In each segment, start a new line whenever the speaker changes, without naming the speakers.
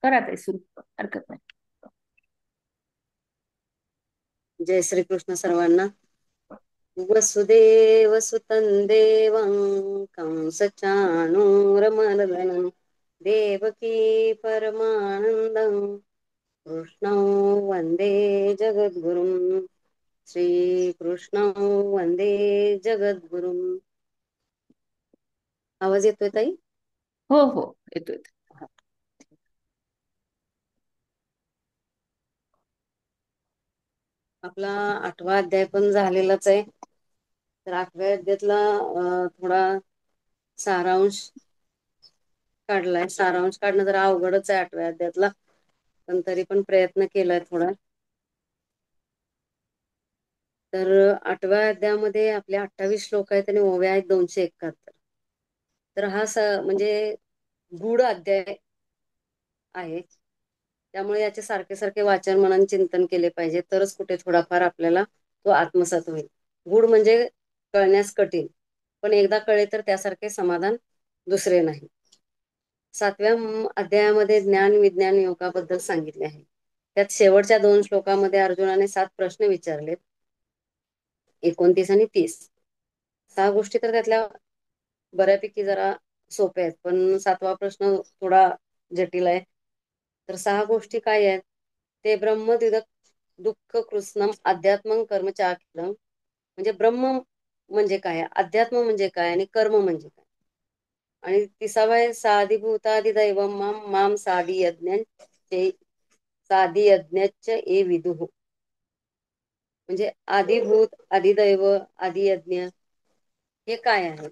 करा ते सुरू, हरकत नाही.
जय श्री कृष्ण सर्वांना. वसुदेव सुतं देवं कंसचाणूरमर्दनं देवकी परमानन्दं कृष्णं वन्दे जगद्गुरुं. श्रीकृष्णं वन्दे जगद्गुरुं. आवाज येतोय ताई?
हो हो, येतो येतो.
आपला 8वा अध्याय पण झालेलाच आहे. तर 8व्या अध्यायातला थोडा सारांश काढलाय. सारांश काढणं जरा अवघडच आहे 8व्या अध्यायातला, पण तरी पण प्रयत्न केलाय थोडा. तर 8व्या अध्यायामध्ये आपले 28 श्लोक आहेत आणि ओव्या आहेत 271. तर हा म्हणजे गूढ अध्याय आहे. त्यामुळे याचे सारखे सारखे वाचन मनन चिंतन केले पाहिजे, तरच कुठे थोडाफार आपल्याला तो आत्मसात होईल. गूढ म्हणजे कळण्यास कठीण, पण एकदा कळे तर त्यासारखे समाधान दुसरे नाही. 7व्या अध्यायामध्ये ज्ञान विज्ञान योगाबद्दल सांगितले आहे. त्यात शेवटच्या 2 श्लोकामध्ये अर्जुनाने 7 प्रश्न विचारलेत, 29 आणि 30. 6 गोष्टी तर त्यातल्या बऱ्यापैकी जरा सोप्या आहेत, पण 7वा प्रश्न थोडा जटिल आहे. तर 6 गोष्टी काय आहेत? ते ब्रह्मद्विदक दुःख कृत्स्नम अध्यात्मं कर्म चाखिलम. म्हणजे ब्रह्म म्हणजे काय, अध्यात्म म्हणजे काय आणि कर्म म्हणजे काय. आणि 30वा आहे साधिभूतादि दैवम माम माम साधी यज्ञ साधी यज्ञच ए विदुः. म्हणजे आदिभूत आदिदैव आदियज्ञ हे काय आहे.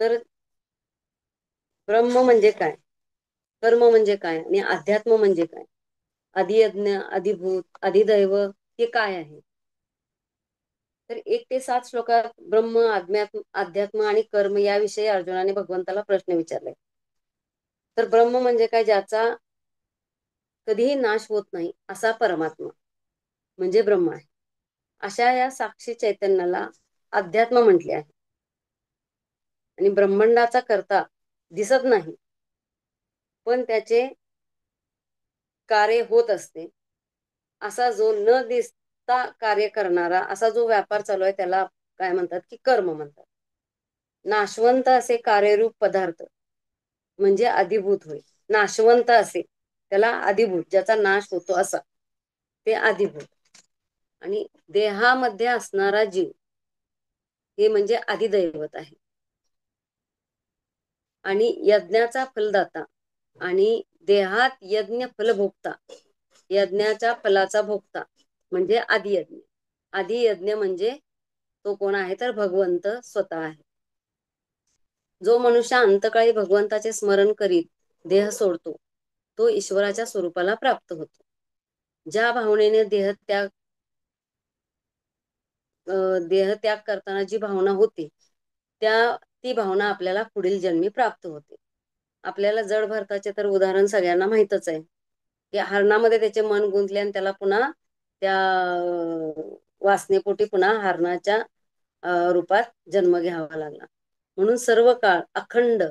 तर ब्रह्म म्हणजे काय, कर्म म्हणजे काय आणि अध्यात्म म्हणजे काय, आदियज्ञ आदिभूत आदिदैव हे काय आहे. तर 1 ते 7 श्लोकात ब्रह्म अध्यात्म आणि कर्म याविषयी अर्जुनाने भगवंताला प्रश्न विचारले. तर ब्रह्म म्हणजे काय, ज्याचा कधीही नाश होत नाही असा परमात्मा म्हणजे ब्रह्म आहे. अशा या साक्षी चैतन्याला अध्यात्म म्हटले आहे. आणि ब्रह्मांडाचा कर्ता दिसत नाही, पण त्याचे कार्य होत असते. असा जो न दिसता कार्य करणारा असा जो व्यापार चालू आहे त्याला काय म्हणतात की कर्म म्हणतात. नाशवंत असे कार्यरूप पदार्थ म्हणजे अधिभूत होय. नाशवंत असे त्याला अधिभूत, ज्याचा नाश होतो असा ते अधिभूत. आणि देहामध्ये असणारा जीव हे म्हणजे अधिदैवत आहे. आणि यज्ञाचा फलदाता आणि देहात यज्ञ फलभोक्ता, यज्ञाच्या फलाचा भोक्ता म्हणजे आदियज्ञ. आदियज्ञ म्हणजे तो कोण आहे, तर भगवंत स्वतः आहे. जो मनुष्य अंतकाळी भगवंताचे स्मरण करीत देह सोडतो तो ईश्वराच्या स्वरूपाला प्राप्त होतो. ज्या भावनेने देहत्याग करताना जी भावना होते ती भावना आपल्याला पुढील जन्मी प्राप्त होते. आपल्याला जड भरताचे तर उदाहरण सगळ्यांना माहितच आहे की हरणामध्ये त्याचे मन गुंतले आणि त्याला पुन्हा त्या वासनेपोटी पुन्हा हरणाच्या रूपात जन्म घ्यावा लागला. म्हणून सर्व काळ अखंड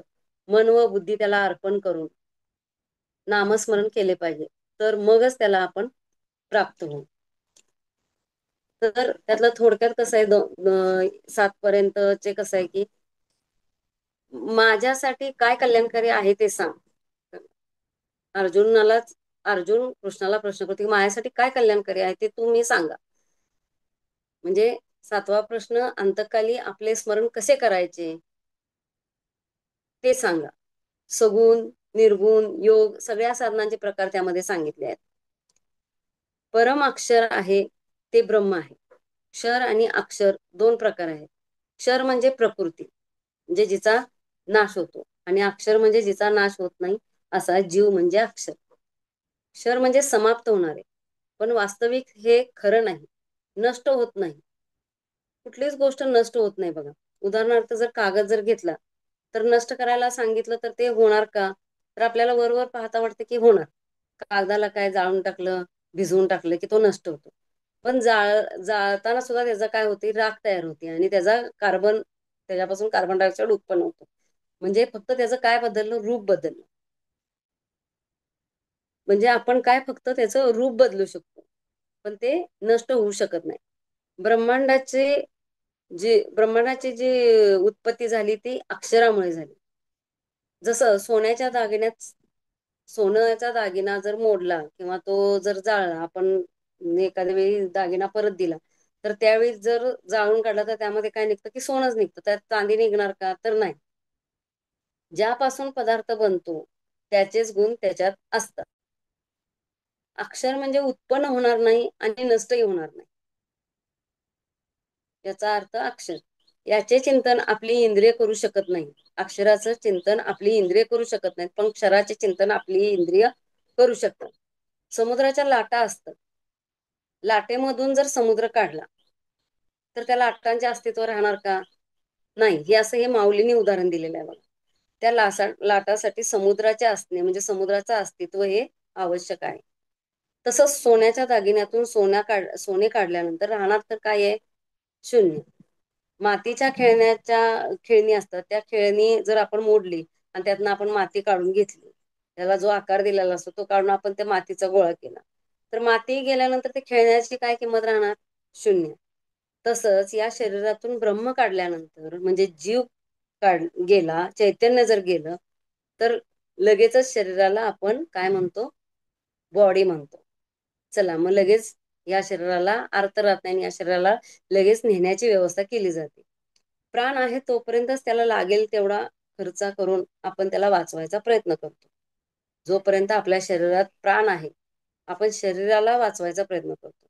मन व बुद्धी त्याला अर्पण करून नामस्मरण केले पाहिजे, तर मगच त्याला आपण प्राप्त होऊ. तर त्यातलं थोडक्यात कसं आहे, 7 पर्यंतचे कसं आहे की माझ्यासाठी काय कल्याणकारी आहे ते सांग. अर्जुन कृष्णाला प्रश्न करतो की माझ्यासाठी काय कल्याणकारी आहे ते तुम्ही सांगा. म्हणजे 7वा प्रश्न, अंतकाली आपले स्मरण कसे करायचे ते सांगा. सगुण निर्गुण योग सगळ्या साधनांचे प्रकार त्यामध्ये सांगितले आहेत. परम अक्षर आहे ते ब्रह्म आहे. क्षर आणि अक्षर 2 प्रकार आहेत. क्षर म्हणजे प्रकृती, म्हणजे जिचा नाश होतो, आणि अक्षर म्हणजे जिचा नाश होत नाही असा जीव म्हणजे अक्षर. क्षर म्हणजे समाप्त होणारे, पण वास्तविक हे खरं नाही, नष्ट होत नाही. कुठलीच गोष्ट नष्ट होत नाही बघा. उदाहरणार्थ जर कागद जर घेतला तर नष्ट करायला सांगितलं तर ते होणार का, तर आपल्याला वरवर पाहता वाटतं की होणार. कागदाला काय जाळून टाकलं भिजवून टाकलं की तो नष्ट होतो, पण जाळताना सुद्धा त्याचा काय होते, राख तयार होते आणि त्याचा त्याच्यापासून कार्बन डायऑक्साईड उत्पन्न होतो. म्हणजे फक्त त्याचं काय बदललं, रूप बदललं. म्हणजे आपण काय फक्त त्याचं रूप बदलू शकतो, पण ते नष्ट होऊ शकत नाही. ब्रह्मांडाचे ब्रह्मांडाची जी उत्पत्ती झाली ती अक्षरामुळे झाली. जसं सोन्याचा दागिना जर मोडला किंवा तो जर जाळला, आपण एखाद्या वेळी दागिना परत दिला, तर त्यावेळी जर जाळून काढला तर त्यामध्ये काय निघतं की सोनंच निघतं, त्यात चांदी निघणार का, तर नाही. ज्यापासून पदार्थ बनतो त्याचेच गुण त्याच्यात असतात. अक्षर म्हणजे उत्पन्न होणार नाही आणि नष्टही होणार नाही, याचा अर्थ अक्षर. याचे चिंतन आपली इंद्रिय करू शकत नाही. अक्षराचं चिंतन आपली इंद्रिय करू शकत नाहीत, पण क्षराचे चिंतन आपली इंद्रिय करू शकतात. समुद्राच्या लाटा असतात. लाटेमधून जर समुद्र काढला तर त्या लाटांचे अस्तित्व राहणार का, नाही. हे असं हे माऊलीने उदाहरण दिलेलं आहे बघा. त्या लाटासाठी समुद्राचे असणे म्हणजे समुद्राचं अस्तित्व हे आवश्यक आहे. तसंच सोन्याच्या दागिन्यातून सोने काढल्यानंतर राहणार तर काय आहे, शून्य. मातीच्या खेळणी असतात, त्या खेळणी जर आपण मोडली आणि त्यातनं आपण माती काढून घेतली, त्याला जो आकार दिलेला असतो तो काढून आपण त्या मातीचा गोळा केला, तर माती गेल्यानंतर ते खेळण्याची काय किंमत राहणार, शून्य. तसंच या शरीरातून ब्रह्म काढल्यानंतर म्हणजे जीव गेला, चैतन्य जर गेलं, तर लगेचच शरीराला आपण काय म्हणतो, बॉडी म्हणतो. चला मग लगेच या शरीराला अर्थ राहत नाही आणि या शरीराला लगेच नेण्याची व्यवस्था केली जाते. प्राण आहे तोपर्यंतच त्याला लागेल तेवढा खर्च करून आपण त्याला वाचवायचा प्रयत्न करतो. जोपर्यंत आपल्या शरीरात प्राण आहे, आपण शरीराला वाचवायचा प्रयत्न करतो.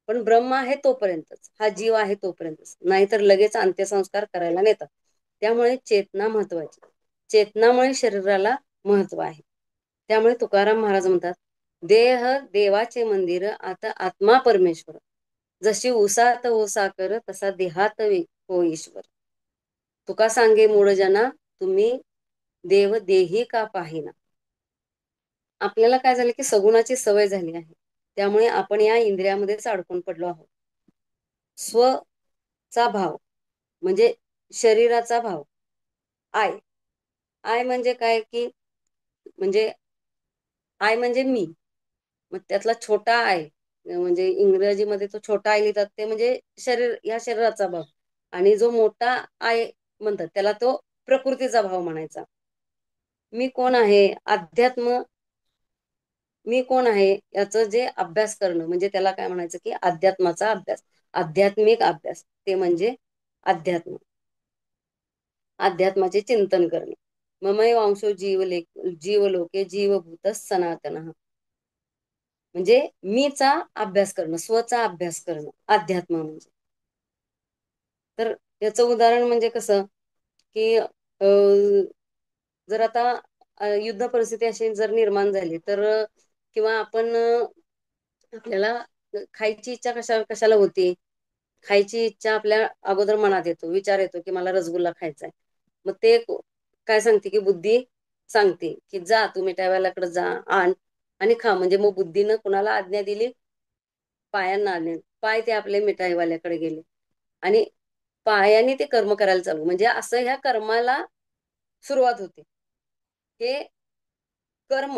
पण ब्रह्म आहे तोपर्यंतच, हा जीव आहे तोपर्यंतच, नाहीतर लगेच अंत्यसंस्कार करायला नेतात. त्यामुळे चेतना महत्वाची. चेतनामुळे शरीराला महत्व आहे. त्यामुळे तुकाराम महाराज म्हणतात, देह देवाचे मंदिर, आता आत्मा परमेश्वर. जशी उसात हो साकर, तसा देहात हो ईश्वर. तुका सांगे मूळ जना, तुम्ही देव देही का पाहिना. आपल्याला काय झालं की सगुणाची सवय झाली आहे, त्यामुळे आपण या इंद्रियामध्येच अडकून पडलो आहोत. स्वचा भाव म्हणजे शरीराचा भाव, आय. आय म्हणजे काय की, म्हणजे आय म्हणजे मी, मग त्यातला छोटा आय म्हणजे इंग्रजीमध्ये तो छोटा आय लिहितात, ते म्हणजे या शरीराचा भाव. आणि जो मोठा आय म्हणतात त्याला तो प्रकृतीचा भाव म्हणायचा. मी कोण आहे, अध्यात्म. मी कोण आहे याचं जे अभ्यास करणं म्हणजे त्याला काय म्हणायचं की अध्यात्माचा अभ्यास, आध्यात्मिक अभ्यास, ते म्हणजे अध्यात्म. अध्यात्माचे चिंतन करणे. ममैव अंशो जीवलोके जीवभूत सनातन. म्हणजे मीचा अभ्यास करणं, स्वचा अभ्यास करणं, अध्यात्म म्हणजे. तर याचं उदाहरण म्हणजे कसं की जर आता युद्ध परिस्थिती अशी जर निर्माण झाली तर किंवा आपण आपल्याला खायची इच्छा कशाला होती, खायची इच्छा आपल्या अगोदर मनात येतो, विचार येतो की मला रसगुल्ला खायचा आहे. मग ते काय सांगते की बुद्धी सांगते की जा तू मिठाईवाल्याकडे जा, आण आणि खा. म्हणजे मग बुद्धीनं कुणाला आज्ञा दिली, पायांना आज्ञा. पाय ते आपले मिठाईवाल्याकडे गेले आणि पायाने ते कर्म करायला चालू, म्हणजे असं ह्या कर्माला सुरुवात होते. हे कर्म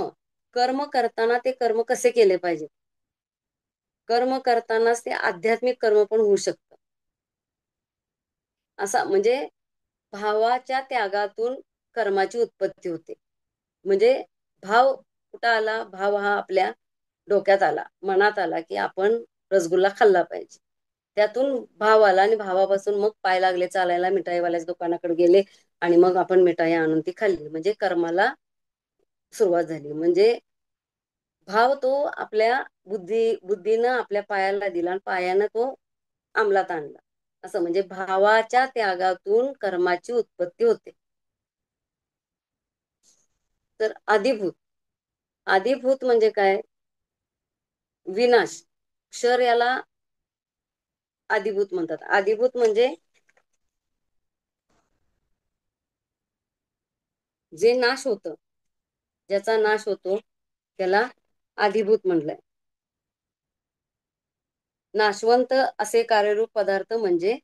कर्म करताना ते कर्म कसे केले पाहिजे, कर्म करतानाच ते आध्यात्मिक कर्म पण होऊ शकतं. असा म्हणजे भावाच्या त्यागातून कर्माची उत्पत्ती होते. म्हणजे भाव कुठं आला, भाव हा आपल्या डोक्यात आला, मनात आला की आपण रसगुल्ला खाल्ला पाहिजे. त्यातून भाव आला आणि भावापासून मग पाय लागले चालायला, मिठाईवाल्याच्या दुकानाकडे गेले आणि मग आपण मिठाई आणून ती खाल्ली, म्हणजे कर्माला सुरुवात झाली. म्हणजे भाव तो आपल्या बुद्धीनं आपल्या पायाला दिला आणि पायानं तो अंमलात आणला. असं म्हणजे भावाच्या त्यागातून कर्माची उत्पत्ती होते. तर आदिभूत, आदिभूत म्हणजे काय, विनाश. क्षर याला आदिभूत म्हणतात. आदिभूत म्हणजे जे नाश होतं, ज्याचा नाश होतो त्याला आदिभूत म्हणलंय. नाशवंत असे कार्यरूप पदार्थ म्हणजे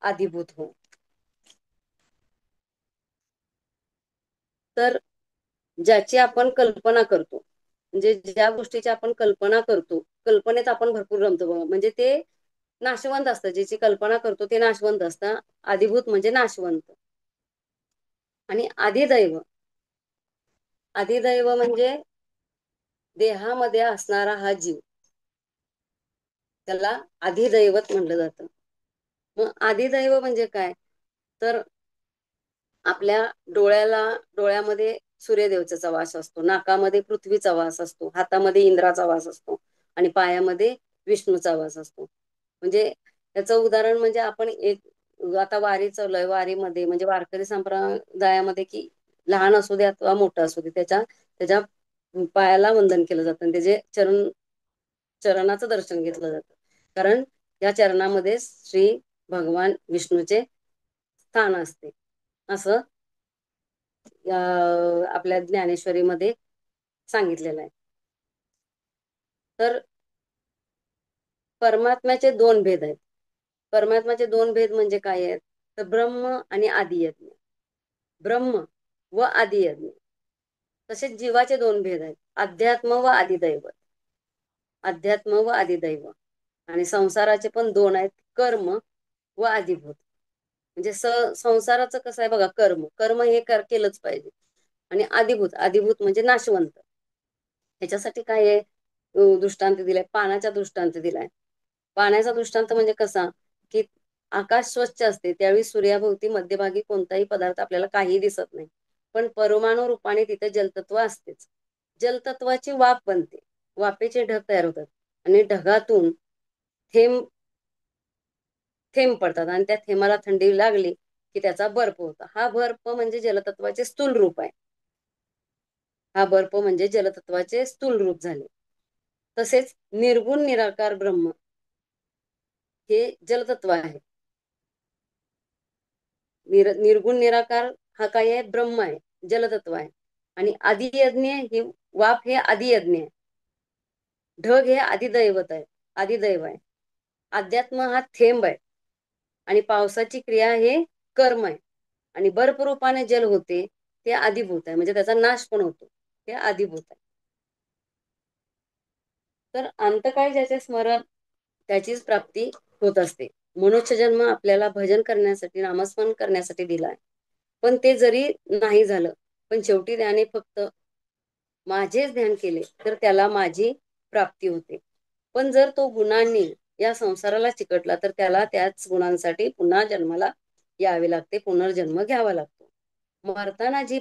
आदिभूत होय. तर ज्याची आपण कल्पना करतो, म्हणजे ज्या गोष्टीची आपण कल्पना करतो, कल्पनेत आपण भरपूर रमतो बघा, म्हणजे ते नाशवंत असतं. ज्याची कल्पना करतो ते नाशवंत असतं. आदिभूत म्हणजे नाशवंत. आणि अधिदैव, अधिदैव म्हणजे देहामध्ये असणारा हा जीव, त्याला अधिदैवत म्हटलं जातं. मग अधिदैव म्हणजे काय? तर आपल्या डोळ्यामध्ये सूर्यदेवतेचा वास असतो, नाकामध्ये पृथ्वीचा वास असतो, हातामध्ये इंद्राचा वास असतो आणि पायामध्ये विष्णूचा वास असतो. म्हणजे त्याचं उदाहरण म्हणजे आपण एक आता वारी चालू आहे, वारीमध्ये म्हणजे वारकरी संप्रदायामध्ये की लहान असू दे अथवा मोठं असू दे, त्याच्या पायाला वंदन केलं जातं आणि त्याचे चरणाचं दर्शन घेतलं जातं. कारण या चरणामध्ये श्री भगवान विष्णूचे स्थान असते, असं आपल्या ज्ञानेश्वरीमध्ये सांगितलेलं आहे. तर परमात्म्याचे दोन भेद आहेत. परमात्म्याचे दोन भेद म्हणजे काय आहेत? तर ब्रह्म आणि आदियज्ञ. ब्रह्म व आदियज्ञ. तसेच जीवाचे दोन भेद आहेत, अध्यात्म व आदिदैवत. अध्यात्म व आदिदैव. आणि संसाराचे पण दोन आहेत, कर्म व आदिभूत. म्हणजे संसाराचं कसं आहे बघा, कर्म कर्म हे केलंच पाहिजे. आणि आदिभूत म्हणजे नाशवंत. ह्याच्यासाठी काय आहे? दृष्टांत दिलाय, पाण्याचा दृष्टांत दिलाय. पाण्याचा दृष्टांत म्हणजे कसा, की आकाश स्वच्छ असते त्यावेळी सूर्याभोवती मध्यभागी कोणताही पदार्थ आपल्याला काही दिसत नाही, पण परमाणु रूपाने तिथे जलतत्व असतेच. जलतत्वाची वाफ बनते, वाफेचे ढग तयार होतात आणि ढगातून थेंब थेंब पडतात आणि त्या थेंबाला थंडी लागली की त्याचा बर्फ होता. हा बर्फ म्हणजे जलतत्वाचे स्थूल रूप आहे. हा बर्फ म्हणजे जलतत्वाचे स्थूल रूप झाले. तसेच निर्गुण निराकार ब्रह्म हे जलतत्व आहे. निर्गुण निराकार हा काय आहे? ब्रह्म आहे, जलतत्व आहे. आणि आदियज्ञ ही वाफ हे आदियज्ञ आहे. ढग हे आदिदैवत आहे, आदिदैव आहे. अध्यात्म हा थेंब आहे आणि पावसाची क्रिया हे कर्म आहे. आणि बर्फ रूपाने जल होते ते आदिभूत आहे, म्हणजे त्याचा नाश पण होतो, ते आदिभूत आहे. तर अंतकाळी ज्याचे स्मरण त्याचीच प्राप्ती होत असते. मनुष्य जन्म आपल्याला भजन करण्यासाठी, नामस्मरण करण्यासाठी दिलाय. पण ते जरी नाही झालं, पण शेवटी त्याने फक्त माझेच ध्यान केले तर त्याला माझी प्राप्ती होते. पण जर तो गुणांनी या संसाराला चिकटला तर त्याला त्याच गुणांसाठी पुन्हा जन्माला यावे लागते, पुनर्जन्म घ्यावा लागतो. मरताना जी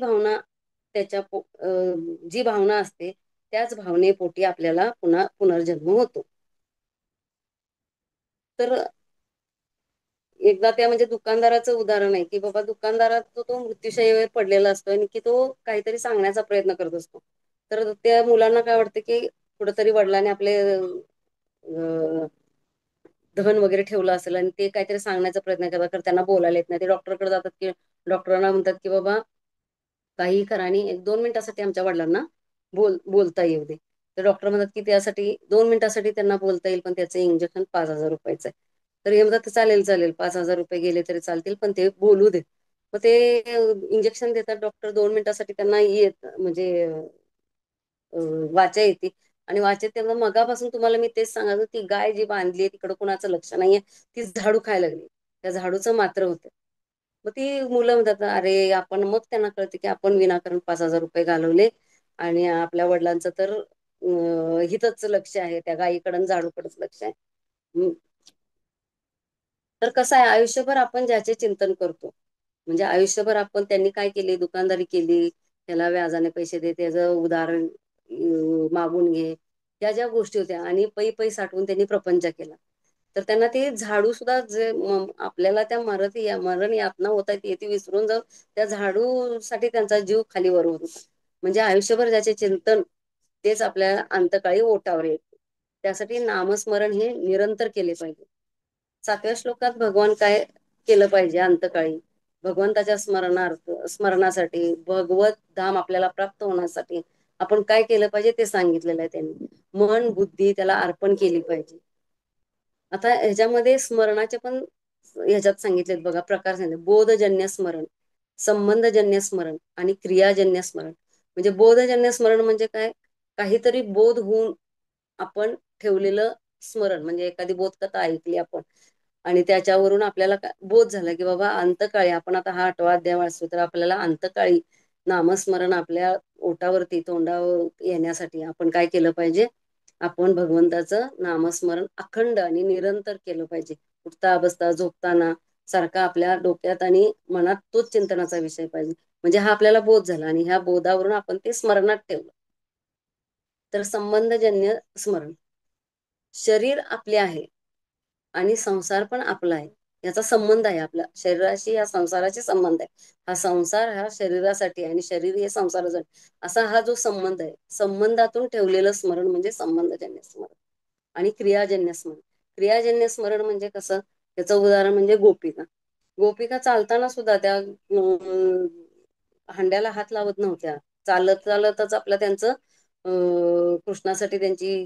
भावना असते त्याच भावनेपोटी आपल्याला पुन्हा पुनर्जन्म होतो. तर एकदा त्या म्हणजे दुकानदाराचं उदाहरण आहे, की बाबा दुकानदारात तो मृत्यूशय्येवर पडलेला असतो आणि की तो काहीतरी सांगण्याचा प्रयत्न करत असतो. तर त्या मुलांना काय वाटतं की कुठंतरी वडिलांनी आपले धन वगैरे ठेवलं असेल आणि ते काहीतरी सांगण्याचा प्रयत्न करतात, तर त्यांना बोलायला येत नाही. ते डॉक्टरकडे जातात, की डॉक्टरांना म्हणतात की बाबा काही करा आणि 1-2 मिनिटासाठी आमच्या वडिलांना बोलता येऊ दे. तर डॉक्टर म्हणतात की त्यासाठी 2 मिनिटासाठी त्यांना बोलता येईल, पण त्याचं इंजेक्शन 5,000 रुपयाचं आहे. तर हे म्हणतात चालेल चालेल, 5,000 रुपये गेले तरी चालतील, पण ते बोलू दे. मग ते इंजेक्शन देतात डॉक्टर. 2 मिनिटासाठी त्यांना म्हणजे वाचा येते. आणि वाचेत त्यांना मगापासून तुम्हाला मी तेच सांगायचं, ती गाय जी बांधली तिकडं कुणाचं लक्ष नाहीये, ती झाडू खायला लागली, त्या झाडूचं मात्र होतं. मग ती मुलं म्हणतात अरे आपण, मग त्यांना कळते की आपण विनाकारण 5,000 रुपये घालवले आणि आपल्या वडिलांचं तर हितच लक्ष आहे, त्या गायीकडं झाडूकडच लक्ष आहे. तर कसं आहे, आयुष्यभर आपण ज्याचे चिंतन करतो, म्हणजे आयुष्यभर आपण त्यांनी काय केले, दुकानदारी केली, त्याला व्याजाने पैसे दे, त्याचं उदाहरण मागून घे, त्या ज्या गोष्टी होत्या आणि पै पै साठवून त्यांनी प्रपंच केला. तर त्यांना ते झाडू सुद्धा जे आपल्याला त्या मरण यातना होत आहे ती विसरून जाऊन त्या झाडूसाठी त्यांचा जीव खाली वर होत होता. म्हणजे आयुष्यभर ज्याचे चिंतन तेच आपल्या अंतकाळी ओटावर येते. त्यासाठी नामस्मरण हे निरंतर केले पाहिजे. 7व्या श्लोकात भगवान काय केलं पाहिजे अंतकाळी, भगवंताच्या स्मरणासाठी, भगवत धाम आपल्याला प्राप्त होण्यासाठी आपण काय केलं पाहिजे ते सांगितलेलं आहे त्यांनी. मन बुद्धी त्याला अर्पण केली पाहिजे. आता ह्याच्यामध्ये स्मरणाचे पण ह्याच्यात सांगितलेत बघा, प्रकार सांगितले. बोधजन्य स्मरण, संबंधजन्य स्मरण आणि क्रियाजन्य स्मरण. म्हणजे बोधजन्य स्मरण म्हणजे काय? काहीतरी बोध होऊन आपण ठेवलेलं स्मरण. म्हणजे एखादी बोधकथा ऐकली आपण आणि त्याच्यावरून आपल्याला बोध झाला की बाबा अंतकाळी, आपण आता हा 8वा अध्याय वाचतो, तर आपल्याला अंतकाळी नामस्मरण आपल्या ओठावरती, तोंडावर येण्यासाठी आपण काय केलं पाहिजे? आपण भगवंताचं नामस्मरण अखंड आणि निरंतर केलं पाहिजे. उठता बसता झोपताना सारखा आपल्या डोक्यात आणि मनात तोच चिंतनाचा विषय पाहिजे. म्हणजे हा आपल्याला बोध झाला आणि ह्या बोधावरून आपण ते स्मरणात ठेवलं. तर संबंधजन्य स्मरण. शरीर आपले आहे आणि संसार पण आपला आहे. याचा संबंध आहे, आपल्या शरीराशी या संसाराशी संबंध आहे. हा संसार हा शरीरासाठी आहे आणि शरीर हे संसारासाठी. असा हा जो संबंध आहे, संबंधातून ठेवलेलं स्मरण म्हणजे संबंधजन्य स्मरण. आणि क्रियाजन्य स्मरण. क्रियाजन्य स्मरण म्हणजे कसं? त्याचं उदाहरण म्हणजे गोपिका. गोपिका चालताना सुद्धा त्या हंड्याला हात लावत नव्हत्या. चालत चालतच आपलं त्यांचं कृष्णासाठी त्यांची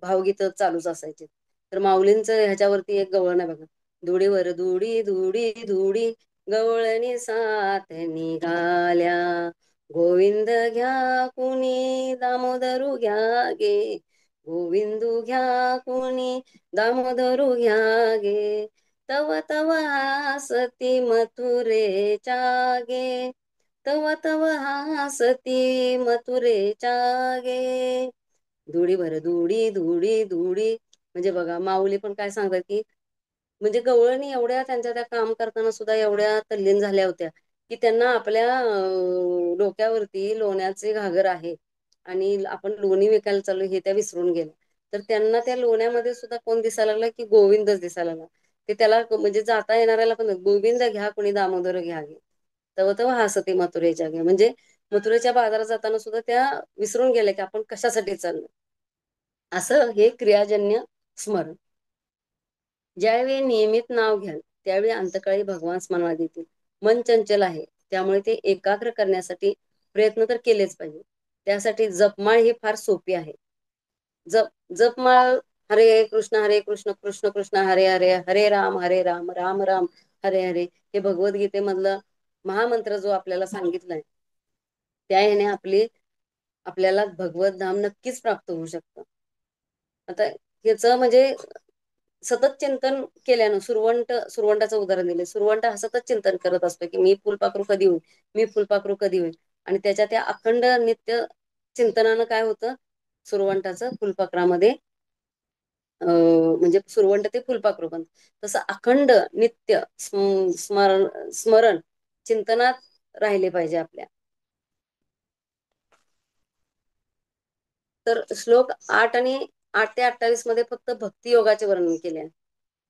भावगीत चालूच असायची. तर माऊलींचं ह्याच्यावरती एक गवळण आहे बघा. धुडीवर धुडी धुडी धुडी, गवळणी साथ निघाल्या, गोविंद घ्या कुणी दामोदरू घ्या गे, गोविंदू घ्या कुणी दामोदरू घ्या गे, तव तव हासती मथुरेच्या गे, तव तव हासती मथुरेच्या गे. धुडीवर धुडी धुडी धुडी. म्हणजे बघा माऊली पण काय सांगतात की, म्हणजे गवळणी एवढ्या त्यांच्या त्या काम करताना सुद्धा एवढ्या तल्लीन झाल्या होत्या की त्यांना आपल्या डोक्यावरती लोण्याचे घागर आहे आणि आपण लोणी विकायला चालू हे त्या विसरून गेल्या. तर त्यांना त्या लोण्यामध्ये सुद्धा कोण दिसायला लागला की गोविंदच दिसायला लागला. ते त्याला म्हणजे जाता येणाऱ्याला पण गोविंद घ्या कुणी दामोदर घ्या गे, तव तव हासती मथुरेच्या घ्या. म्हणजे मथुरेच्या बाजारात जाताना सुद्धा त्या विसरून गेल्या की आपण कशासाठी चाललो. असं हे क्रियाजन्य स्मरण. ज्यावेळी नियमित नाव घ्याल त्यावेळी अंतकाळी भगवान स्मरणात येतील. मन चंचल आहे त्यामुळे ते एकाग्र करण्यासाठी प्रयत्न तर केलेच पाहिजे. त्यासाठी जपमाळ ही फार सोपी आहे. जपमाळ हरे कृष्ण कृष्ण कृष्ण हरे हरे, हरे राम राम राम हरे हरे. हे भगवद्गीतेमधलं महामंत्र जो आपल्याला सांगितलाय, त्या याने आपल्याला भगवत धाम नक्कीच प्राप्त होऊ शकतं. आता याच म्हणजे सतत चिंतन केल्यानं, सुरवंटाचं उदाहरण दिले. सुरवंट हा सतत चिंतन करत असतो की मी फुलपाखरू कधी होईल, मी फुलपाखरू कधी होईल. आणि त्याच्या त्या अखंड नित्य चिंतनानं काय होतं, सुरवंटाचं फुलपाखरामध्ये म्हणजे सुरवंट ते फुलपाखरू बनत. तसं अखंड नित्य स्मरण चिंतनात राहिले पाहिजे आपल्या. तर श्लोक 8 ते 28 मध्ये फक्त भक्ती योगाचे वर्णन केले आहे.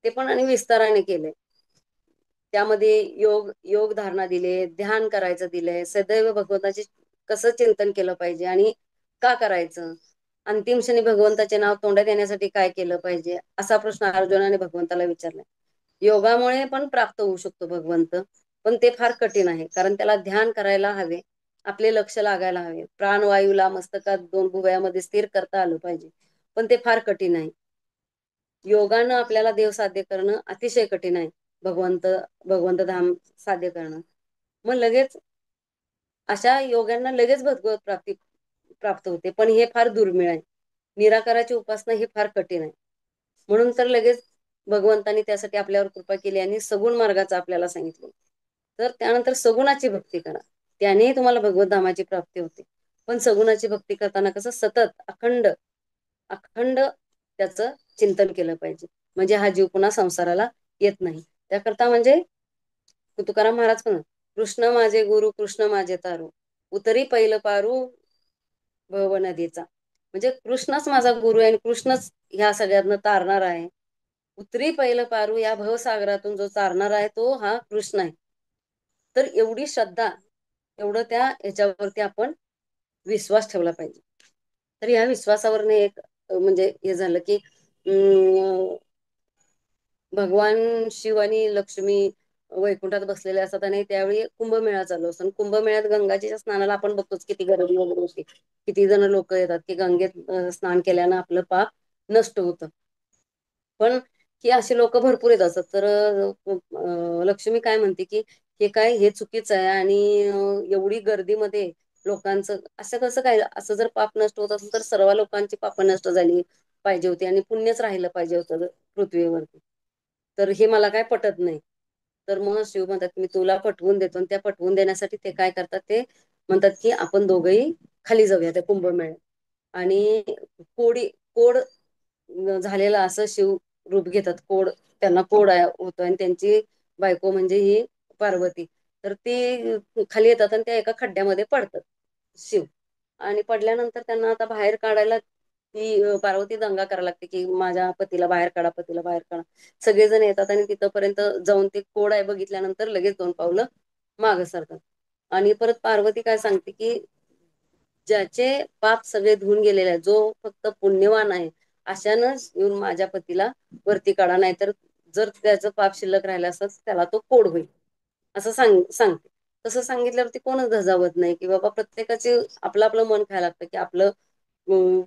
ते पण आणि विस्ताराने केले. त्यामध्ये योग धारणा दिले, ध्यान करायचं दिलंय, सदैव भगवंताचे कसं चिंतन केलं पाहिजे आणि का करायचं, अंतिम क्षणी भगवंताचे नाव तोंडात येण्यासाठी काय केलं पाहिजे, असा प्रश्न अर्जुनाने भगवंताला विचारला. योगामुळे पण प्राप्त होऊ शकतो भगवंत, पण ते फार कठीण आहे. कारण त्याला ध्यान करायला हवे, आपले लक्ष लागायला हवे, प्राणवायूला मस्तकात 2 भुवयामध्ये स्थिर करता आलं पाहिजे, पण ते फार कठीण आहे. योगानं आपल्याला देव साध्य करणं अतिशय कठीण आहे. भगवंत धाम साध्य करणं. मग लगेच अशा योगांना लगेच भगवत प्राप्त होते, पण हे फार दुर्मिळ आहे. निराकाराची उपासना ही फार कठीण आहे. म्हणून तर लगेच भगवंतांनी त्यासाठी आपल्यावर कृपा केली आणि सगुण मार्गाचं आपल्याला सांगितलं. तर त्यानंतर सगुणाची भक्ती करा, त्यानेही तुम्हाला भगवत धामाची प्राप्ती होते. पण सगुणाची भक्ती करताना कसं सतत अखंड अखंड त्याचं चिंतन केलं पाहिजे. म्हणजे हा जीव पुन्हा संसाराला येत नाही. त्याकरता म्हणजे तुकाराम महाराज पण, कृष्ण माझे गुरु कृष्ण माझे तारू, उतरी पहिलं पारू भव नदीचा. म्हणजे कृष्णच माझा गुरु आहे आणि कृष्णच ह्या सगळ्यांना तारणार आहे. उतरी पहिलं पारू, या भवसागरातून जो तारणार आहे तो हा कृष्ण आहे. तर एवढी श्रद्धा, एवढं त्या ह्याच्यावरती आपण विश्वास ठेवला पाहिजे. तर या विश्वासावरने एक म्हणजे हे झालं की भगवान शिव आणि लक्ष्मी वैकुंठात बसलेले असतात आणि त्यावेळी कुंभमेळा चालू असतो. कुंभमेळ्यात गंगाजीच्या स्नानाला आपण बघतोच किती गर्दी वगैरे होती, किती जण लोक येतात की गंगेत स्नान केल्यानं आपलं पाप नष्ट होतं. पण की अशी लोक भरपूर येत असतात. तर लक्ष्मी काय म्हणते की हे काय हे चुकीचं आहे. आणि एवढी गर्दीमध्ये लोकांचं असं कसं काय, असं जर पाप नष्ट होत असेल तर सर्व लोकांची पाप नष्ट झाली पाहिजे होती आणि पुण्यच राहिलं पाहिजे होतं पृथ्वीवरती. तर हे मला काय पटत नाही. तर मग शिव म्हणतात मी तुला पटवून देतो, आणि त्या पटवून देण्यासाठी ते काय करतात, ते म्हणतात की आपण दोघंही खाली जाऊया त्या कुंभमेळ्यात. आणि कोडी कोड झालेला असं शिव रूप घेतात. कोड त्यांना कोड होतो, आणि त्यांची बायको म्हणजे ही पार्वती. तर ती खाली येतात आणि त्या एका खड्ड्यामध्ये पडतात शिव. आणि पडल्यानंतर त्यांना आता बाहेर काढायला ती पार्वती दंगा करायला लागते की माझ्या पतीला बाहेर काढा, पतीला बाहेर काढा. सगळेजण येतात आणि तिथपर्यंत जाऊन ते कोड आहे बघितल्यानंतर लगेच 2 पावलं मागं सरतात. आणि परत पार्वती काय सांगते की ज्याचे पाप सगळे धुवून गेलेले आहेत, जो फक्त पुण्यवान आहे, अशानच येऊन माझ्या पतीला वरती काढा, नाहीतर जर त्याचं पाप शिल्लक राहिलं असत त्याला तो कोड होईल, असं सांगते. तसं सांगितल्यावरती कोणच धजावत नाही की बाबा प्रत्येकाचे आपलं आपलं मन खायला लागतं की आपलं अं,